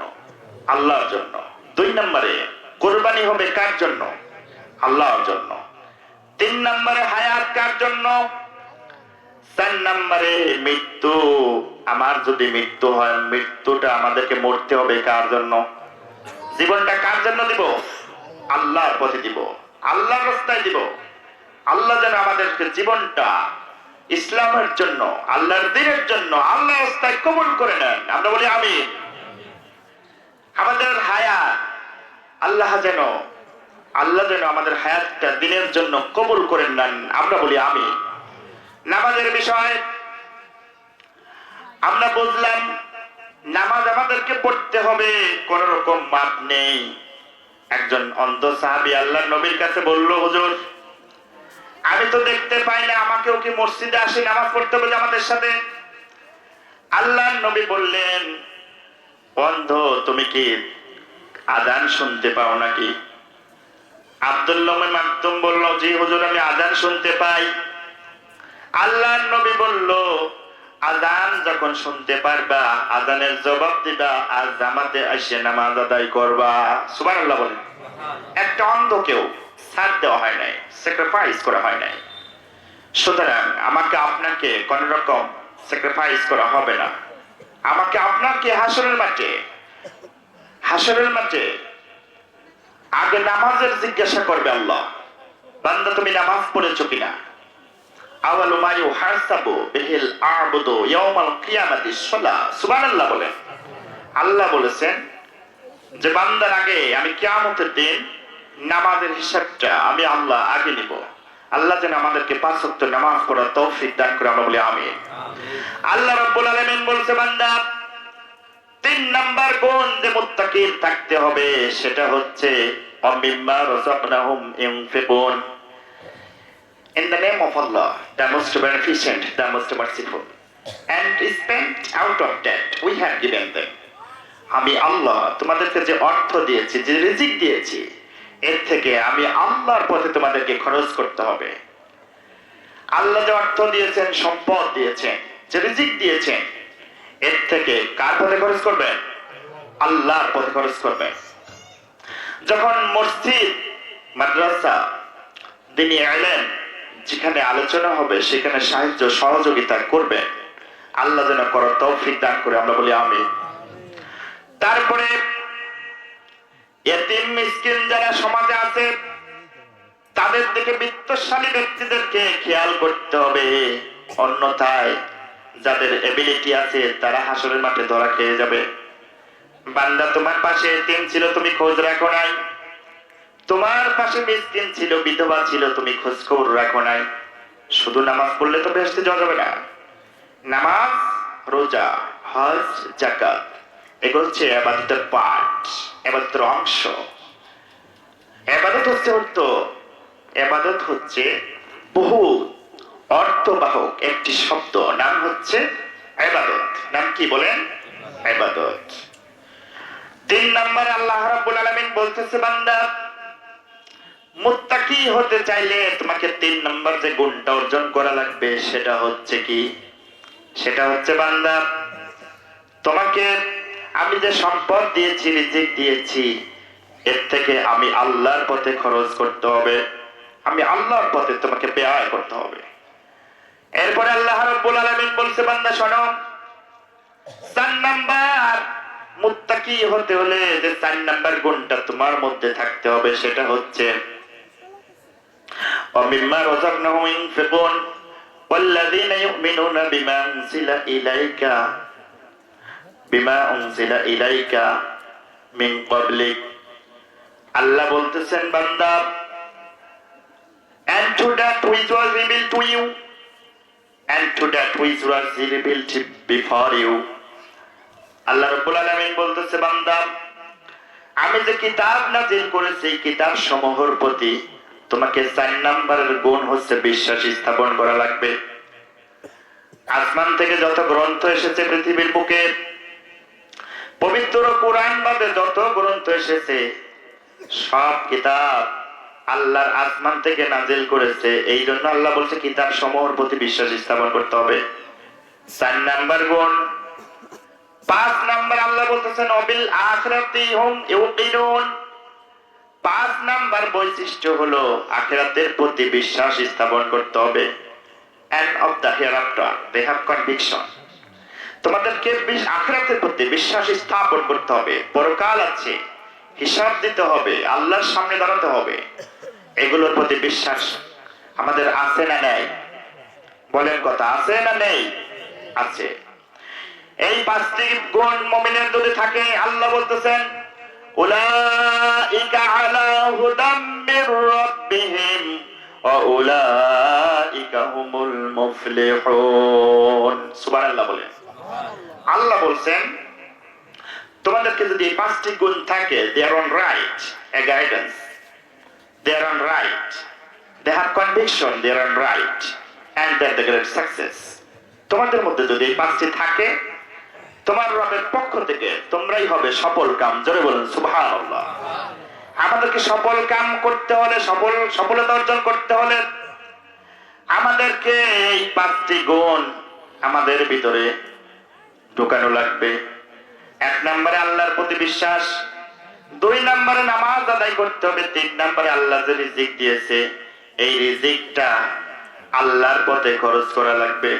Speaker 1: আল্লাহর জন্য। 2 নম্বরে কুরবানি হবে কার জন্য? আল্লাহর জন্য। তিন নম্বরে হায়াত কার জন্য? চার নম্বরে মৃত্যু। আমার যদি মৃত্যু হয়, মৃত্যুটা আমাদেরকে মরতে হবে কার জন্য? জীবনটা কার জন্য দিব? আল্লাহর পথে দিব, আল্লাহর রাস্তায় দিব। আল্লাহ যেন আমাদেরকে জীবনটা ইসলামের জন্য, আল্লাহর দ্বীনের জন্য, আল্লাহর রাস্তায় কবুল করে নেন। আমরা বলি আমিন। আমাদের হায়াত আল্লাহ যেন আমাদের হায়াতটা দ্বীনের জন্য কবুল করে নেন। আমরা বলি আমিন। নামাজের বিষয় আমরা বুঝলাম, নামাজ আমাদেরকে পড়তে হবে, কোন রকম মাপ নেই। একজন অন্ধ সাহাবী আল্লাহর নবীর কাছে বলল, হুজুর আমি তো দেখতে পাই না, আমাকেও কি মসজিদে আসি নামাজ পড়তে হবে আমাদের সাথে? আল্লাহর নবী বললেন, অন্ধ তুমি কি আযান শুনতে পাও নাকি? আব্দুল্লাহ ইবনে মাকতুম বলল, জি হুজুর আমি আযান শুনতে পাই। আল্লাহর নবী বলল, আযান যখন শুনতে পারবা, আযানের জবাব দিবা আর জামাতে এসে নামাজ আদায় করবা। সুবহানাল্লাহ বলেন। একটা অন্ধকেও ছাড় দেওয়া হয় নাই, স্যাক্রিফাইস করা হয় নাই। সুতরাং আমাকে আপনাকে কোন রকম স্যাক্রিফাইস করা হবে না। আমাকে আপনাকে হাসরের মাঠে আগে নামাজের জিজ্ঞাসা করবে আল্লাহ, বান্দা তুমি নামাজ পড়েছো কিনা? আওয়ালু মা ইউহাসাবু বিহিল আবদু ইয়াউমাল কিয়ামাতি সালাহ। সুবহানাল্লাহ বলেন। আল্লাহ বলেছেন যে বান্দার আগে আমি কিয়ামতের দিন নামাজের হিসাবটা আমি আল্লাহ আগে নিব। আল্লাহ যেন আমাদেরকে 5 ওয়াক্ত নামাজ পড়ার তৌফিক দান করে। আমরা বলি আমিন। আল্লাহ রাব্বুল আলামিন বলছে, বান্দা 3 নাম্বার গুণ যে মুত্তাকির থাকতে হবে সেটা হচ্ছে অমিম্মা রাযাকনাহুম ইউনফিকুন। In the name of Allah, the most beneficent, the most merciful, and spent out of that we have given them. আমি আল্লাহ তোমাদেরকে যে অর্থ দিয়েছি, যে রিজিক দিয়েছি, এর থেকে আমি আল্লাহর পথে তোমাদেরকে খরচ করতে হবে। আল্লাহ যে অর্থ দিয়েছেন, সম্পদ দিয়েছেন, যে রিজিক দিয়েছেন, এর থেকে কার পথে খরচ করবেন? আল্লাহর পথে খরচ করবেন। যখন মসজিদ, মাদ্রাসা, দ্বীনি ইলম যেখানে আলোচনা হবে সেখানে সাহায্য সহযোগিতা করবেন, আল্লাহ যেন করার তৌফিক দান করে। আমরা বলি আমিন। তারপরে এতিম মিসকিন যারা সমাজে আছে তাদের দিকে বিত্তশালী ব্যক্তিদেরকে খেয়াল করতে হবে, অন্যথায় যাদের এবিলিটি আছে তারা হাসরের মাঠে ধরা খেয়ে যাবে। বান্দা তোমার পাশে এতিম ছিল, তুমি খোঁজ রাখো নাই। তোমার পাশে মিসকিন ছিল, বিধবা ছিল, তুমি খোঁজ খবর রাখো নাই। শুধু নামাজ পড়লে তো বেহেশতে যাওয়া যাবে না। নামাজ, রোজা, হজ, যাকাত এগুলো হচ্ছে ইবাদতের পার্ট, ইবাদতের অংশ। ইবাদত হচ্ছে বহু অর্থবাহক একটি শব্দ, নাম হচ্ছে ইবাদত। নাম কি বলেন? ইবাদত। 3 নাম্বার আল্লাহ রাব্বুল আলামিন বলতেছে, বান্দা মুত্তাকি হতে চাইলে তোমাকে 3 নাম্বার যে গুণটা অর্জন করা লাগবে সেটা হচ্ছে কি? সেটা হচ্ছে বান্দা তোমাকে আমি যে সম্পদ দিয়েছি, রিজিক দিয়েছি, এর থেকে আমি আল্লাহর পথে খরচ করতে হবে। আমি আল্লাহর পথে তোমাকে ব্যয় করতে হবে। এরপরে আল্লাহ রাব্বুল আলামিন বলছে, বান্দা শোনো, 4 নাম্বার মুত্তাকি হতে হলে যে 4 নাম্বার গুণটা তোমার মধ্যে থাকতে হবে সেটা হচ্ছে وَمِمَّا رَزَقْنَاهُمْ يُنْفِقُونَ وَالَّذِينَ يُؤْمِنُونَ بِمَا أُنْزِلَ إِلَيْكَ مِنْ قَبْلِكَ। আল্লাহ বলতেছেন, বান্দা and to that which was revealed to you and to that which was revealed before you। আল্লাহ রাব্বুল আলামিন বলতেছে, বান্দা আমি যে কিতাব নাযিল করেছি এই কিতাব সমূহের প্রতি তোমাকে 4 নাম্বারের গুণ হচ্ছে বিশ্বাস স্থাপন করা লাগবে। আসমান থেকে যত গ্রন্থ এসেছে পৃথিবীর বুকে, পবিত্র কোরআন বাদে যত গ্রন্থ এসেছে সব কিতাব আল্লাহর আসমান থেকে নাজিল করেছে। এই জন্য আল্লাহ বলছে কিতাব সমূহের প্রতি বিশ্বাস স্থাপন করতে হবে। 4 নাম্বার গুণ। 5 নাম্বার আল্লাহ বলতেছেন ওয়াবিল আখিরাতি হুম ইউকিনুন। 5 নাম্বার বৈশিষ্ট্য হলো আখিরাতের প্রতি বিশ্বাস স্থাপন করতে হবে। and of the hereafter they have conviction। তোমাদেরকে আখিরাতের প্রতি বিশ্বাস স্থাপন করতে হবে, পরকাল আছে, হিসাব দিতে হবে, আল্লাহর সামনে দাঁড়াতে হবে, এগুলোর প্রতি বিশ্বাস আমাদের আছে না নেই? বলেন কথা, আছে না নেই? আছে। এই 5টি গুণ মুমিনের যদি থাকে, আল্লাহ বলতেছেন উলাইকা আলা হুদাম মির রাব্বিহিম ওয়া উলাইকা হুমুল মুফলিহুন। সুবহানাল্লাহ বলেন। আল্লাহ বলছেন তোমাদেরকে যদি এই 5টি গুণ থাকে, they are on right, a guidance, they are on right, they have conviction, they are on right, and that the great success। তোমাদের মধ্যে যদি এই 5টি থাকে, তোমার রবের পক্ষ থেকে তোমরাই হবে সফল কাম। জোরে বলুন সুবহানাল্লাহ। আমাদেরকে সফল কাম করতে হলে, সফলতা অর্জন করতে হলে আমাদেরকে এই 5টি গুণ আমাদের ভিতরে ঢোকানো লাগবে। 1 নম্বরে আল্লাহর প্রতি বিশ্বাস, 2 নম্বরে নামাজ আদায় করতে হবে, 3 নম্বরে আল্লাহ যে রিজিক দিয়েছে এই রিজিকটা আল্লাহর পথে খরচ করা লাগবে,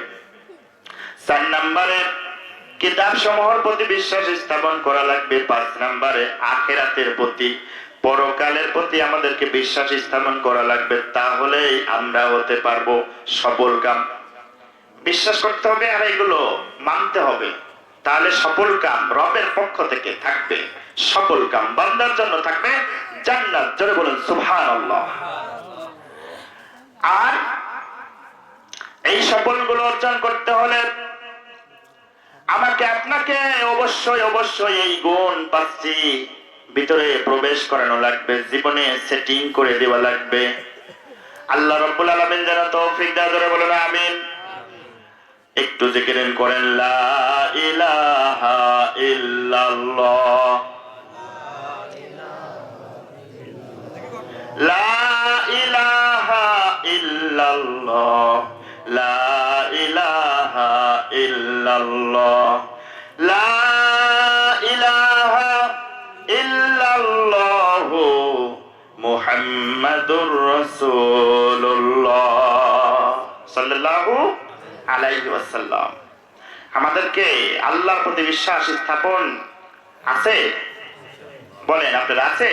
Speaker 1: 4 নম্বরে কিতাব সমূহের প্রতি বিশ্বাস স্থাপন করা লাগবে, 5 নম্বরে আখিরাতের প্রতি, পরকালের প্রতি আমাদেরকে বিশ্বাস স্থাপন করা লাগবে। তাহলেই আমরা হতে পারবো সফল কাম। বিশ্বাস করতে হবে আর এগুলো মানতে হবে, তাহলে সফল কাম রবের পক্ষ থেকে থাকবে, সফল কাম বান্দার জন্য থাকবে জান্নাত। জোরে বলুন সুবহানাল্লাহ। আর এই সফলগুলো অর্জন করতে হলে আমাকে আপনাকে অবশ্যই এই গুণ 5টি ভিতরে প্রবেশ করানো লাগবে, জীবনে সেটিং করে দেওয়া লাগবে। আল্লাহ রাব্বুল আলামিন যেন তৌফিক দেয়। জোরে বলুন আমিন। একটু জিকির করেন লা ইলাহা ইল্লাল্লাহ, লা ইলাহা ইল্লাল্লাহ, লা ইলাহা ইল্লাল্লাহ, লা ইলাহা ইল্লাল্লাহ মুহাম্মাদুর রাসূলুল্লাহ সাল্লাল্লাহু আলাইহি ওয়াসাল্লাম। আমাদেরকে আল্লাহর প্রতি বিশ্বাস স্থাপন আছে? বলেন আপনারা আছে?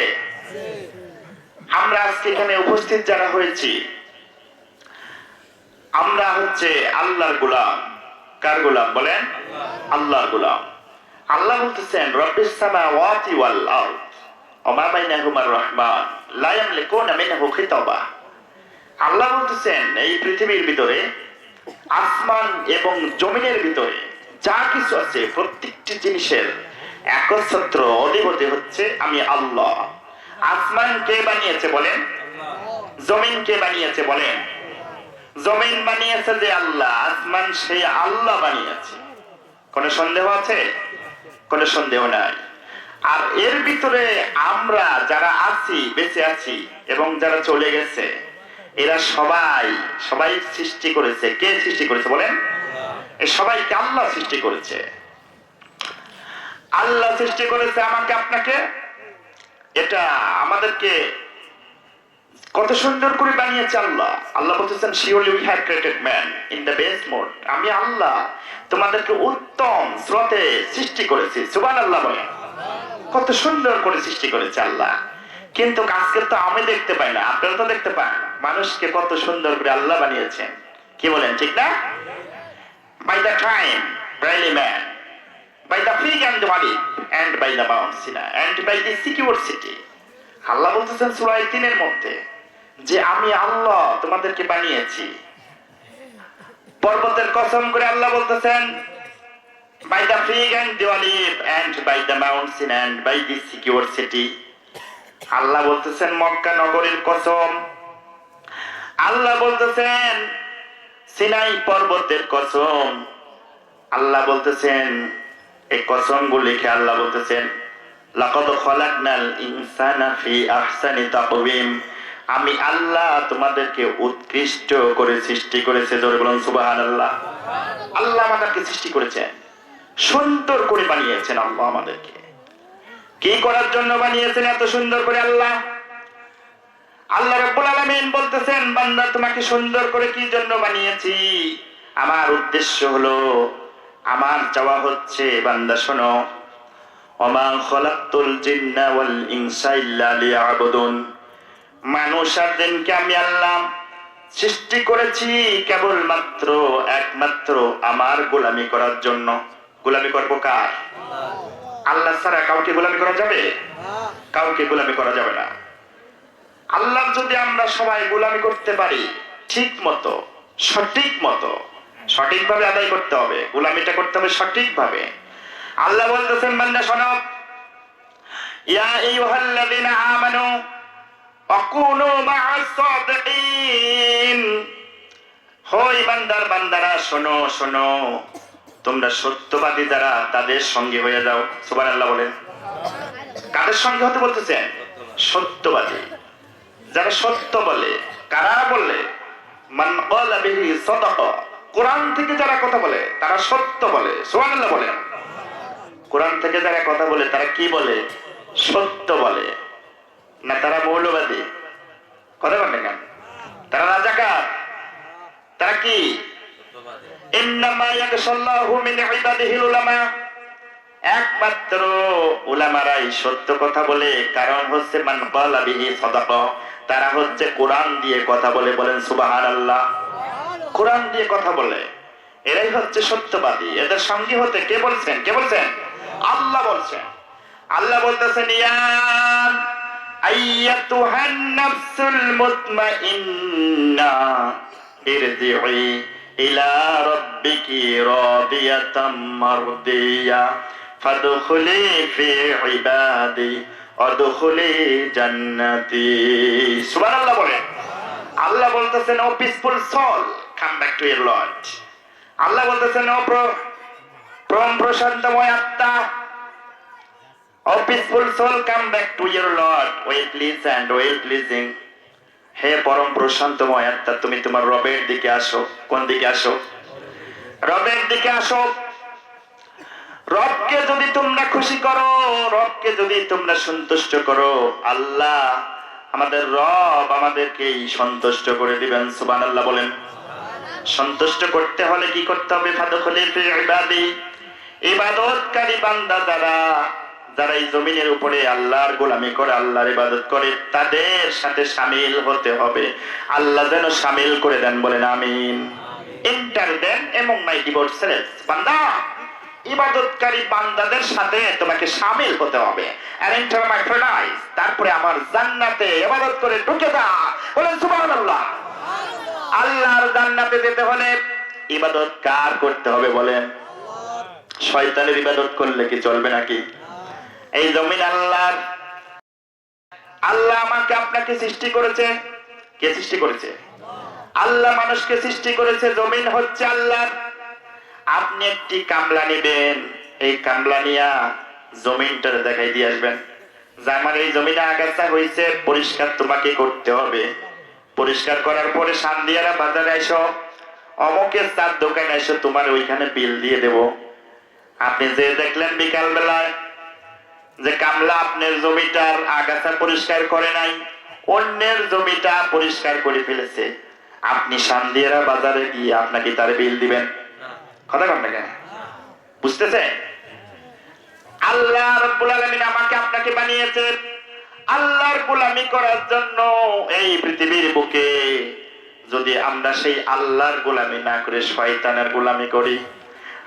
Speaker 1: আমরা আজকে এখানে উপস্থিত যারা হয়েছি, আমরা হচ্ছে আল্লাহর গোলাম। কার গোলাম? বলেন আল্লাহর গোলাম। আল্লাহ বলতেছেন রব্বিস সামাওয়াতি ওয়াল আরদ ওয়া মা বাইনাহুমার রহমান লা ইয়ামলিকুনা মিনহু খিতাবা। আল্লাহ বলতেছেন এই পৃথিবীর ভিতরে, আসমান এবং জমিনের ভিতরে যা কিছু আছে প্রত্যেকটি জিনিসের একচ্ছত্র অধিপতি হচ্ছে আমি আল্লাহ। আসমান কে বানিয়েছে বলেন? জমিন কে বানিয়েছে বলেন? জমিন বানিয়েছে যে আল্লাহ, আসমান সেই আল্লাহ বানিয়েছে। কোনো সন্দেহ আছে? কোনো সন্দেহ নাই। আর এর ভিতরে আমরা যারা আছি, বেঁচে আছি এবং যারা চলে গেছে, এরা সবাই সৃষ্টি করেছে। কে সৃষ্টি করেছে বলেন? এই সবাইকে আল্লাহ সৃষ্টি করেছে। আল্লাহ সৃষ্টি করেছে আমাকে আপনাকে। এটা আমাদেরকে কত সুন্দর করে বানিয়েছে আল্লাহ। আল্লাহ বলতেছেন surely we have created man in the best mode। আমি আল্লাহ তোমাদেরকে উত্তম স্রোতে সৃষ্টি করেছি। সুবহানাল্লাহ বলেন। কত সুন্দর করে সৃষ্টি করেছে আল্লাহ। কিন্তু আজকে তো আমি দেখতে পাই না, আপনারা তো দেখতে পান মানুষকে কত সুন্দর করে আল্লাহ বানিয়েছেন। কি বলেন, ঠিক না? by the time really man, by the fig and the olive and by the Mount Sinai and by the secure city। আল্লাহ বলতেছেন সূরা 3 মধ্যে যে আমি আল্লাহ তোমাদেরকে বানিয়েছি। পর্বতের কসম করে আল্লাহ বলতেছেন by the fig and the olive and by the Mount Sinai and by the secure city। আল্লাহ বলতেছেন মক্কা নগরীর কসম। আল্লাহ বলতেছেন সিনাই পর্বতের কসম। আল্লাহ বলতেছেন এই কসমগুলো লিখে আল্লাহ বলতেছেন লাকাদ খালাকনাল ইনসানা ফি আহসানি তাকওয়িম। আমি আল্লাহ তোমাদেরকে উৎকৃষ্ট করে সৃষ্টি করেছে। জোরে বলুন সুবহানাল্লাহ। আল্লাহ আমাদেরকে সৃষ্টি করেছেন, সুন্দর করে বানিয়েছেন। আল্লাহ আমাদেরকে কি করার জন্য বানিয়েছেন এত সুন্দর করে? আল্লাহ আল্লাহ রাব্বুল আলামিন বলতেছেন, বান্দা তোমাকে সুন্দর করে কি জন্য বানিয়েছি? আমার উদ্দেশ্য হলো, আমার চাওয়া হচ্ছে, বান্দা শোনো, ওমা খালাকতুল জিন্না ওয়াল ইনসা ইল্লা লিয়াবুদুন। মানুষ আর জিনকে আমি আল্লাহ সৃষ্টি করেছি কেবলমাত্র একমাত্র আমার গোলামি করার জন্য। গোলামি করব কার? আল্লাহ ছাড়া কাউকে গোলামি করা যাবে? কাউকে গোলামি করা যাবে না। আল্লাহ যদি আমরা সবাই গোলামি করতে পারি ঠিক মতো, সঠিক মতো, সঠিকভাবে আদায় করতে হবে, গোলামিটা করতে হবে সঠিকভাবে। আল্লাহ বলতেছেন, বান্দা শোনো, ইয়া আইয়ুহাল্লাযীনা আমানু আকুনু মা'আস সাদিকিন। হই বান্দারা শোনো শোনো, তোমরা সত্যবাদী যারা তাদের সঙ্গে হয়ে যাও। সুবহানাল্লাহ বলেন। কাদের সঙ্গে হতে বলতেছেন? সত্যবাদী যারা সত্য বলে। কারা বলে? মান ক্বালা বিহি সাদাকা। কোরআন থেকে যারা কথা বলে তারা সত্য বলে। সুবহানাল্লাহ বলেন। কোরআন থেকে যারা কথা বলে তারা কি বলে? সত্য বলে। না তারা মৌলবাদী? কথা বলেন কেন? তারা রাজাকার? তারা কি? ইন্নামা ইয়াখশাল্লাহু মিন ইবাদিহিল উলামা। একমাত্র উলামারাই সত্য কথা বলে। কারণ হচ্ছে মান ক্বালা বিহি সাদাকা, তারা হচ্ছে কোরআন দিয়ে কথা বলে। বলেন সুবহানাল্লাহ। কোরআন দিয়ে কথা বলে, এরাই হচ্ছে সত্যবাদী। এদের সঙ্গী হতে কে বলছেন? কে বলছেন? আল্লাহ বলছেন। আল্লাহ বলতেছেন, ইয়া আইয়াতুহান নাফসুল মুতমাইন্না ইরজিই ইলা রাব্বিকি রাদিয়াতাম মারদিয়া ফাদখুলি ফি ইবাদি ওয়াদখুলি জান্নাতি। সুবহানাল্লাহ বলেন। আল্লাহ বলতেছেন, O peaceful soul, come back to your Lord. Allah বলতেছেন, ও পরম প্রশান্তময় আত্মা, O peaceful soul, come back to your Lord, well pleased and well pleasing. হে পরম প্রশান্তময় আত্মা, তুমি তোমার রবের দিকে আসো। কোন দিকে আসো? রবের দিকে আসো। রবকে যদি তোমরা খুশি করো, রবকে যদি তোমরা সন্তুষ্ট করো, আল্লাহ আমাদের রব আমাদেরকেই সন্তুষ্ট করে দিবেন। সুবহানাল্লাহ বলেন। সন্তুষ্ট করতে হলে কি করতে হবে? ফাদখুলি ফি ইবাদি। ইবাদতকারী বান্দা যারা এই জমিনের উপরে আল্লাহর গোলামি করে, আল্লাহর ইবাদত করে, তাদের সাথে শামিল হতে হবে। আল্লাহ যেন শামিল করে দেন। বলেন আমিন। এন্টার দেন এমং মাই ডিভোট সেলেস। বান্দা, ইবাদতকারী বান্দাদের সাথে তোমাকে শামিল হতে হবে। আর এন্টার মাই প্যারাডাইস, তারপরে আমার জান্নাতে ইবাদত করে ঢুকে যা। বলেন সুবহানাল্লাহ। আল্লাহর জান্নাতে যেতে হলে ইবাদত কার করতে হবে? বলেন। শয়তানের ইবাদত করলে কি চলবে নাকি? এই জমিন আল্লাহর। আল্লাহ আমাকে আপনাকে সৃষ্টি করেছে। কে সৃষ্টি করেছে? আল্লাহ মানুষকে সৃষ্টি করেছে। জমিন হচ্ছে আল্লাহর। আপনি একটি কামলা নেবেন, এই কামলা নিয়া জমিনটারে দেখাই দিয়ে আসবেন যে আমার এই জমিনে আগাছা হয়েছে, পরিষ্কার তোমাকে করতে হবে। পরিষ্কার করার পরে সান্দিয়ারা বাজারে এসো, অমুকের তার দোকানে এসো, তোমার ওইখানে বিল দিয়ে দেব। আপনি যে দেখলেন বিকাল বেলায় যে কামলা আপনার জমিটার আগাছা পরিষ্কার করে নাই, অন্যের জমিটা পরিষ্কার করে ফেলেছে, আপনি সান্দিয়ারা বাজারে গিয়ে আপনাকে তার বিল দিবেন? কথা কন না কেন? বুঝতেছেন? আল্লাহ রাব্বুল আলামিন আমাকে আপনাকে বানিয়েছে আল্লাহর গোলামি করার জন্য। এই পৃথিবীর বুকে যদি আমরা সেই আল্লাহর গোলামি না করে শয়তানের গোলামি করি,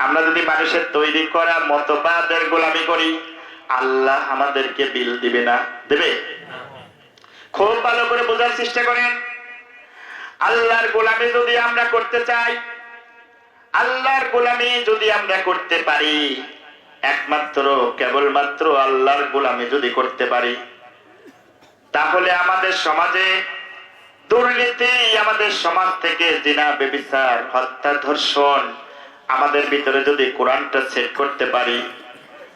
Speaker 1: আমরা যদি মানুষের তৈরি করা মতবাদের গোলামি করি, আল্লাহ আমাদেরকে বিল দিবে না? দেবে? খুব ভালো করে বোঝার চেষ্টা করেন। আল্লাহর গোলামি যদি আমরা করতে চাই, আল্লাহর গোলামি যদি আমরা করতে পারি, একমাত্র কেবলমাত্র আল্লাহর গোলামি যদি করতে পারি, তাহলে আমাদের সমাজে দুর্নীতি, আমাদের সমাজ থেকে জিনা, ব্যভিচার, হত্যা, ধর্ষণ, আমাদের ভিতরে যদি কোরআনটা সেট করতে পারি,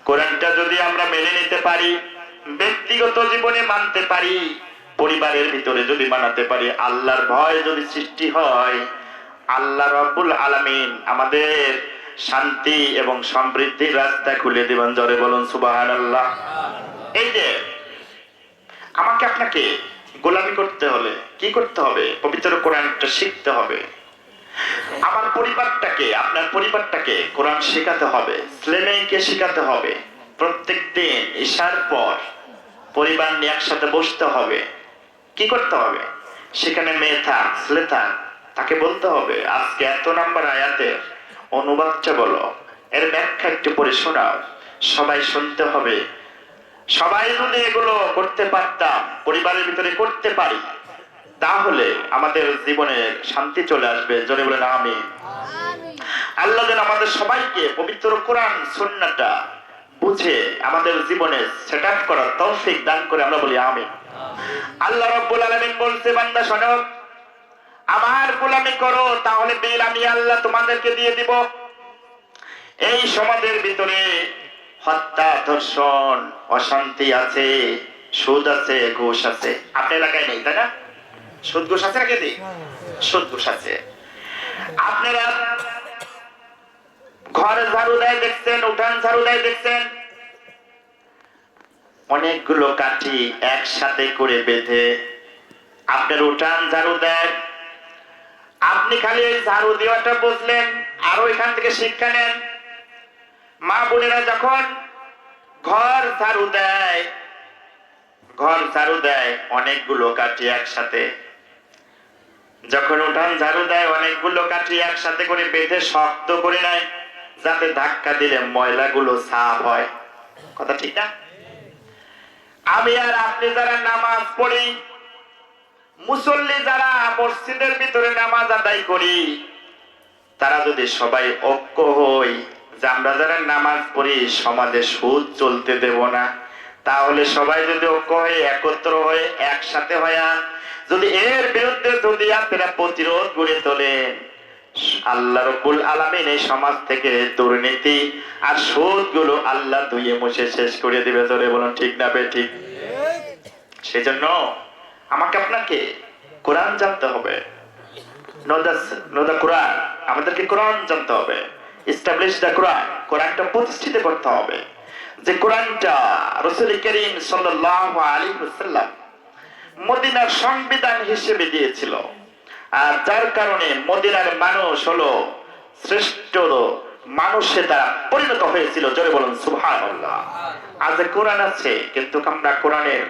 Speaker 1: কোরআনটা যদি আমরা মেনে নিতে পারি, ব্যক্তিগত জীবনে মানতে পারি, পরিবারের ভিতরে যদি মানাতে পারি, আল্লাহর ভয় যদি সৃষ্টি হয়, আল্লাহ রাব্বুল আলামিন আমাদের শান্তি এবং সমৃদ্ধির রাস্তা খুলে দিবেন। জোরে বলুন সুবহানাল্লাহ। এই যে আমাকে আপনাকে গোলামি করতে হলে কি করতে হবে? পবিত্র কোরআনটা শিখতে হবে। আমার পরিবারটাকে, আপনার পরিবারটাকে কোরআন শেখাতে হবে, ছেলেমেয়েকে শেখাতে হবে। প্রত্যেক দিন ঈশার পর পরিবার নিয়ে একসাথে বসতে হবে। কি করতে হবে? সেখানে মেয়ে থাক ছেলে থাক, তাকে বলতে হবে আজকে এত নাম্বার আয়াতের অনুবাদটা বলো, এর ব্যাখ্যা একটু পড়ে শোনাও। সবাই শুনতে হবে। সবাই যদি এগুলো করতে পারতাম, পরিবারের ভিতরে করতে পারি, তাহলে আমাদের জীবনে শান্তি চলে আসবে। জোরে বলেন আমিন। আল্লাহ যেন আমাদের সবাইকে পবিত্র কোরআন সুন্নাহটা বুঝে আমাদের জীবনে সেটআপ করার তৌফিক দান করে, আমরা বলি আমিন। আল্লাহ রাব্বুল আলামিন বলছে, বান্দা শোনো, আমার গোলামি করো, তাহলে বিল আমি আল্লাহ তোমাদেরকে দিয়ে দিব। এই সমাজের ভিতরে হত্যা, ধর্ষণ, অশান্তি আছে, সুদ আছে, ঘুষ আছে। আপনার এলাকায় নেই তাই না? সুদ ঘুষ আছে নাকি? সুদ ঘুষ আছে। আপনারা ঘর ঝাড়ু দেয় দেখছেন, উঠান ঝাড়ু দেয় দেখছেন, অনেকগুলো কাঠি একসাথে করে বেঁধে আপনার উঠান ঝাড়ু দেয়। আপনি খালি এই ঝাড়ু দেওয়াটা বুঝলেন, আরো এখান থেকে শিক্ষা নেন। মা বোনেরা যখন ঘর ঝাড়ু দেয়, ঘর ঝাড়ু দেয় অনেকগুলো কাঠি একসাথে, যখন উঠান ঝাড়ু দেয় অনেকগুলো কাঠি একসাথে করে বেঁধে শক্ত করে নেয়, যাতে ধাক্কা দিলে ময়লাগুলো সাফ হয়। কথা ঠিক না? আমি আর আপনি যারা নামাজ পড়ি, মুসল্লি যারা মসজিদের ভিতরে নামাজ আদায় করি, তারা যদি সবাই ঐক্য হই যে আমরা যারা নামাজ পড়ি সমাজে সুদ চলতে দেব না, তাহলে সবাই যদি ঐক্য হয়ে একত্র হয়ে একসাথে হয়ে যদি এর বিরুদ্ধে যদি আপনারা প্রতিরোধ গড়ে তোলেন, আল্লাহ রাব্বুল আলামিন এই সমাজ থেকে দুর্নীতি আর সুদ গুলো আল্লাহ ধুয়ে মুছে শেষ করে দিবে। জোরে বলুন ঠিক না বেঠিক? সেজন্য আমাকে আপনাকে কোরআন জানতে হবে। know the Quran, আমাদেরকে কোরআন জানতে হবে। establish the Quran, কোরআনটা প্রতিষ্ঠিত করতে হবে। যে কোরআনটা রাসূল করিম সাল্লাল্লাহু আলাইহি ওয়াসাল্লাম মদিনার সংবিধান হিসেবে দিয়েছিল, আর যার কারণে মদিনার মানুষ হলো শ্রেষ্ঠ মানুষে তারা পরিণত হয়েছিল। জোরে বলুন সুবহানাল্লাহ। আজ কোরআন আছে, কিন্তু আমরা কোরআনের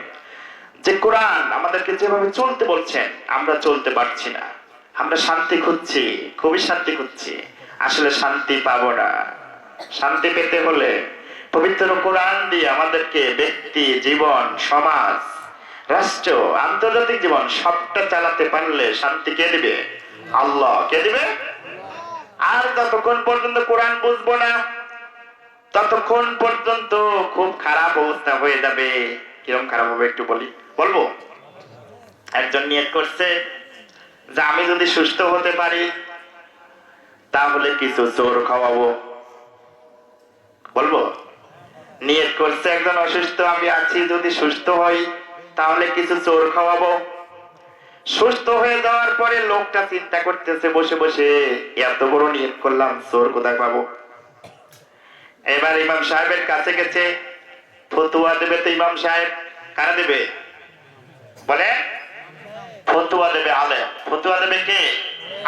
Speaker 1: যে কোরআন আমাদেরকে যেভাবে চলতে বলছেন আমরা চলতে পারছি না। আমরা শান্তি খুঁজছি, খুবই শান্তি খুঁজছি, আসলে শান্তি পাবো না। শান্তি পেতে হলে পবিত্র কোরআন দিয়ে আমাদেরকে ব্যক্তি জীবন, সমাজ, রাষ্ট্র, আন্তর্জাতিক জীবন সবটা চালাতে পারলে শান্তি কে দিবে? আল্লাহ। কে দিবে? আর যতক্ষণ পর্যন্ত কোরআন বুঝবো না ততক্ষণ পর্যন্ত খুব খারাপ অবস্থা হয়ে যাবে। কিরকম খারাপ হবে একটু বলবো। একজন নিয়ত করছে যে আমি যদি সুস্থ হতে পারি তাহলে কিছু চোর খাওয়াবো। বলবো। নিয়ত করছে একজন অসুস্থ, আমি আছি, যদি সুস্থ হই তাহলে কিছু চোর খাওয়াবো। সুস্থ হয়ে যাওয়ার পরে লোকটা চিন্তা করতেছে বসে বসে, এত বড় নিয়ত করলাম, চোর কোথায় পাবো? এবার ইমাম সাহেবের কাছে গেছে, ফতুয়া দেবে। তো ইমাম সাহেব কারা দেবে? বলে ফতুয়া দেবে আলেম। ফতুয়া দেবে কে?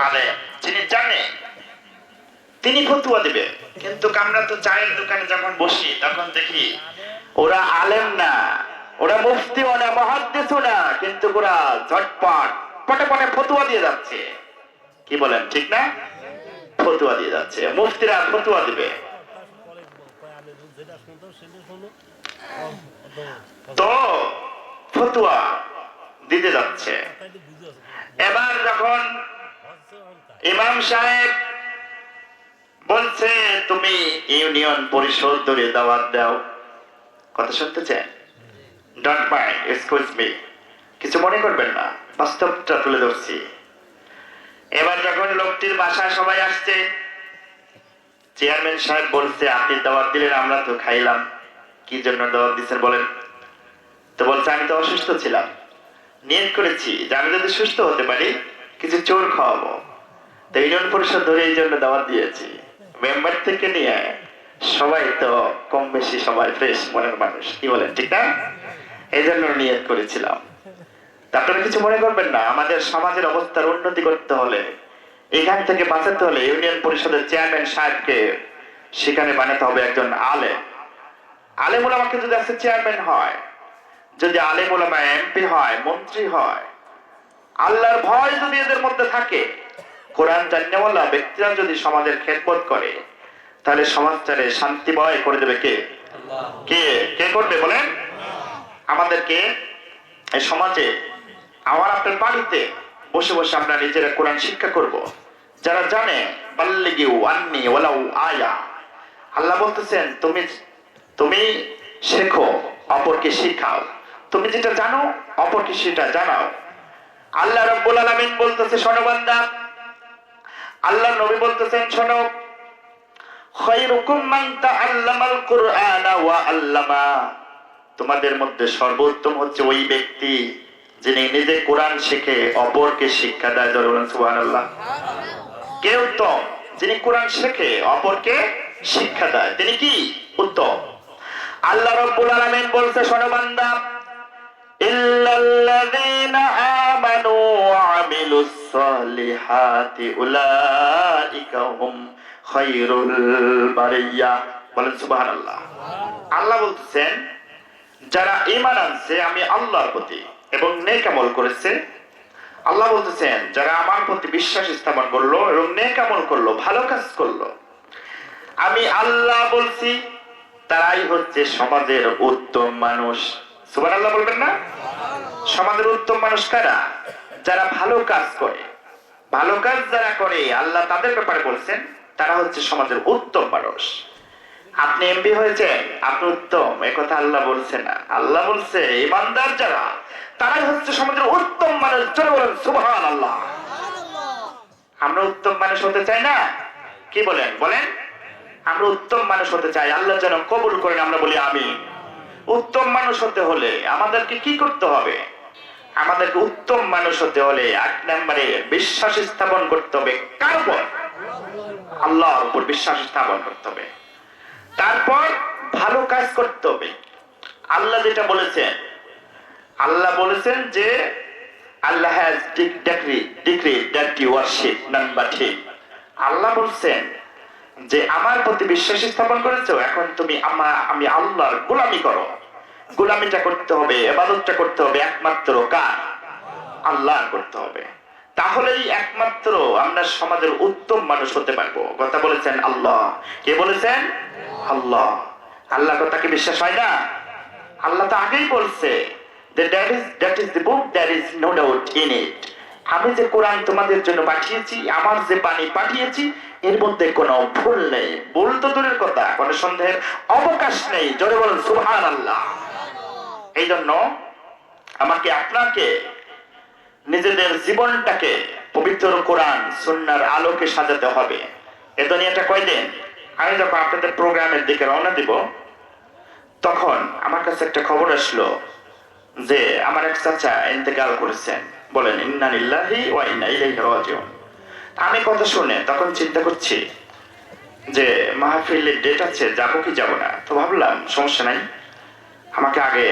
Speaker 1: আলেম, যিনি জানে তিনি ফতুয়া দেবে। কিন্তু আমরা তো চায়ের দোকানে যখন বসি তখন দেখি ওরা আলেম না, ওরা মুফতিও না, মুহাদ্দিসও না, কিন্তু ওরা ঝটপট পটে পটে ফতুয়া দিয়ে যাচ্ছে। কি বলেন ঠিক না? ফতুয়া দিয়ে যাচ্ছে। মুফতিরা ফতুয়া দিবে, তো ফতুয়া দিতে যাচ্ছে। এবার যখন ইমাম সাহেব বলছে তুমি ইউনিয়ন পরিষদ ধরে দাওয়াত দাও, কথা শুনতে চান? ডোন্ট মাইন্ড, এক্সকিউজ মি, কিছু মনে করবেন না, বাস্তবটা তুলে ধরছি। এবার যখন লোকটির বাসায় সবাই আসছে, চেয়ারম্যান সাহেব বলছে আপনি দাওয়াত দিলেন, আমরা তো খাইলাম, কি জন্য দাওয়াত দিচ্ছেন বলেন? তো বলছে আমি তো অসুস্থ ছিলাম, নিয়ত করেছি যে আমি যদি সুস্থ হতে পারি কিছু চোর খাওয়াবো, তো ইউনিয়ন পরিষদ ধরে এই জন্য দাওয়াত দিয়েছি। মেম্বার থেকে নিয়ে সবাই তো কম বেশি সবাই ফ্রেশ মনের মানুষ, কি বলেন ঠিক না? এই জন্য নিয়ত করেছিলাম। আপনারা কিছু মনে করবেন না, আমাদের সমাজের অবস্থার উন্নতি করতে হলে, এখান থেকে বাঁচাতে হলে ইউনিয়ন পরিষদের চেয়ারম্যান সাহেবকে সেখানে বানাতে হবে একজন আলেম। আলেম ওলামাকে যদি আজকে চেয়ারম্যান হয়, যদি আলেম ওলামা এমপি হয়, মন্ত্রী হয়, আল্লাহর ভয় যদি এদের মধ্যে থাকে, কোরআন জানেওয়ালা ব্যক্তিরা যদি সমাজের খেদমত করে, তাহলে সমাজটারে শান্তিময় করে দেবে কে? কে কে করবে বলেন? আমাদেরকে এই সমাজে, আমার আপনার বাড়িতে বসে বসে আমরা নিজেরা কোরআন শিক্ষা করব। যারা জানে বাল্লিগিউ আন্নি ওয়ালাউ আয়া, আল্লাহ বলতেছেন তুমি তুমি শেখো, অপরকে শিখাও। তুমি যেটা জানো অপরকে সেটা জানাও। আল্লাহ রাব্বুল আলামিন বলতেছে শোনো বান্দা, আল্লাহ নবী বলতেছেন শোনো, খায়রুকুম মান তাআল্লামাল কুরআনা ওয়া আল্লামা, তোমাদের মধ্যে সর্বোত্তম হচ্ছে ওই ব্যক্তি যিনি নিজে কোরআন শিখে অপরকে শিক্ষা দেয়। বলুন সুবহানাল্লাহ। কে উত্তম? যিনি কোরআন শিখে অপরকে শিক্ষা দেয়, তিনি কি উত্তম? আল্লাহ রাব্বুল আলামিন বলছে শোনো বান্দা, ইল্লাল্লাযীনা আমানু ওয়া আমিলুস সালিহাতি উলাইকা হুম খায়রুল বারিয়া। বলেন সুবহানাল্লাহ। আল্লাহ বলতেছেন যারা ঈমান আনছে আমি আল্লাহর প্রতি এবং নেক আমল করেছে, আল্লাহ বলতেছেন যারা আমার প্রতি বিশ্বাস স্থাপন করলো এবং নেক আমল করলো, ভালো কাজ করলো, আমি আল্লাহ বলছি তারাই হচ্ছে সমাজের উত্তম মানুষ। সুবহানাল্লাহ বলবেন না? সমাজের উত্তম মানুষ কারা? যারা ভালো কাজ করে। ভালো কাজ যারা করে আল্লাহ তাদের ব্যাপারে বলছেন তারা হচ্ছে সমাজের উত্তম মানুষ। আপনি এমপি হয়েছেন, আপনি উত্তম, এই কথা আল্লাহ বলছে না। আল্লাহ বলছে ইমানদার যারা তারাই হচ্ছে সমাজের উত্তম মানুষ। জোরে বলেন সুবহানাল্লাহ। আমরা উত্তম মানুষ হতে চাই না? কি বলেন বলেন? আমরা উত্তম মানুষ হতে চাই, আল্লাহ যেন কবুল করেন, আমরা বলি আমিন। উত্তম মানুষ হতে হলে আমাদেরকে কি করতে হবে? আমাদেরকে উত্তম মানুষ হতে হলে এক নম্বরে বিশ্বাস স্থাপন করতে হবে। কার উপর? আল্লাহর উপর বিশ্বাস স্থাপন করতে হবে। তারপর ভালো কাজ করতে হবে। আল্লাহ যেটা বলেছেন, আল্লাহ বলেছেন যে আল্লাহ has decreed that you worship none but him। আল্লাহ বলছেন যে আমার প্রতি বিশ্বাস স্থাপন করেছো, এখন তুমি আমি আল্লাহর গোলামি করো। গোলামিটা করতে হবে, ইবাদতটা করতে হবে একমাত্র কার? আল্লাহর করতে হবে। তাহলেই একমাত্র আমরা সমাজের উত্তম মানুষ হতে পারবো। কথা বলেছেন আল্লাহ। কে বলেছেন? আল্লাহ। আল্লাহ কথা কি বিশ্বাস হয় না? আল্লাহ তো আগেই বলছে that is the book, there is no doubt in it। আমি যে কোরআন তোমাদের জন্য পাঠিয়েছি, আমার যে বাণী পাঠিয়েছি, এর মধ্যে কোনো ভুল নেই। ভুল তো দূরের কথা, কোনো সন্দেহের অবকাশ নেই। জোরে বলেন সুবহানাল্লাহ। এই জন্য আমাকে আপনাকে নিজেদের জীবনটাকে পবিত্র কোরআন সুন্নাহর আলোকে সাজাতে হবে। এ দুনিয়াটা কয়দিন? আমি যখন আপনাদের প্রোগ্রামের দিকে রওনা দিব, তখন আমার কাছে একটা খবর আসলো যে আমার এক চাচা ইন্তেকাল করেছেন। বলেন ইন্না লিল্লাহি ওয়া ইন্না ইলাইহি রাজিউন। আমি কথা শুনে তখন চিন্তা করছি যে মাহফিলের ডেট আছে, যাবো কি যাব না। তো ভাবলাম সমস্যা নাই, আমাকে আগে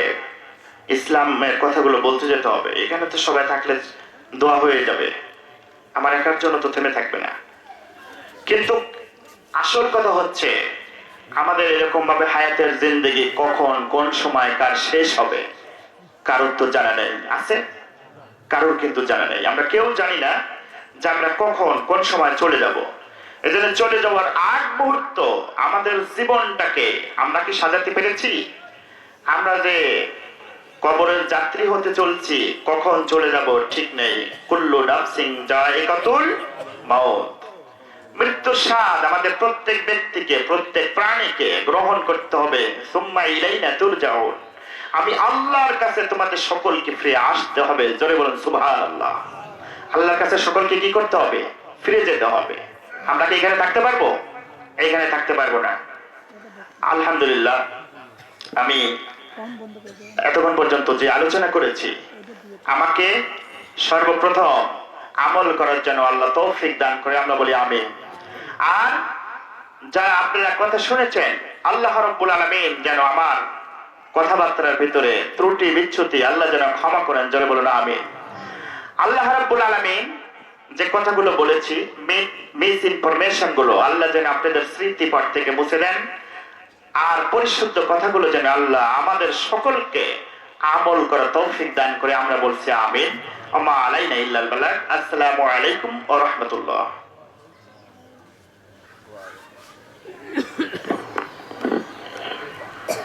Speaker 1: ইসলামের কথাগুলো বলতে যেতে হবে। এখানে তো সবাই থাকলে দোয়া হয়ে যাবে, আমার একার জন্য তো থেমে থাকবে না। কিন্তু আসল কথা হচ্ছে আমাদের এরকম ভাবে হায়াতের জিন্দেগি কখন কোন সময় কার শেষ হবে কারোর তো জানা নেই। আছে কারোর কিন্তু জানা নেই। আমরা কেউ জানি না যে আমরা কখন কোন সময় চলে যাব। এজন্য চলে যাওয়ার আগ মুহূর্ত আমাদের জীবনটাকে আমরা কি সাজাতে পেরেছি? আমরা যে কবরের যাত্রী হতে চলছি, কখন চলে যাব ঠিক নেই। কুল্লু নাফসিন যায়িকাতুল মাউত। মৃত্যুর স্বাদ আমাদের প্রত্যেক ব্যক্তিকে, প্রত্যেক প্রাণীকে গ্রহণ করতে হবে। সুম্মা ইলাইনা তুরজাউন। আমি আল্লাহর কাছে তোমাদের সকলকে ফিরে আসতে হবে। জোরে বলুন সুবহানাল্লাহ। আল্লাহর কাছে সকলকে কি করতে হবে? ফিরে যেতে হবে। আমরা কি এখানে থাকতে পারবো? এইখানে থাকতে পারবো না। আলহামদুলিল্লাহ, আমি এতক্ষণ পর্যন্ত যে আলোচনা করেছি, আমাকে সর্বপ্রথম আমল করার জন্য আল্লাহ তৌফিক দান করে, আমরা বলি আমিন। আর যারা আপনারা কথা শুনেছেন, আল্লাহ রাব্বুল আলামিন যেন আমার কথাবার্তার ভিতরে ত্রুটি বিচ্যুতি আল্লাহ যেন ক্ষমা করেন, জোরে বলুন আমিন। আল্লাহ রাব্বুল আলামিন যে কথাগুলো বলেছি, মিস ইনফরমেশন গুলো আল্লাহ যেন আপনাদের স্মৃতিপট থেকে মুছে দেন, আর পরিশুদ্ধ কথাগুলো যেন আল্লাহ আমাদের সকলকে আমল করা তৌফিক দান করে। আমরা বলছি আমিন। ওয়া মা আলাইনা ইল্লাল বালাগ। আসসালামু আলাইকুম ওয়া রাহমাতুল্লাহ।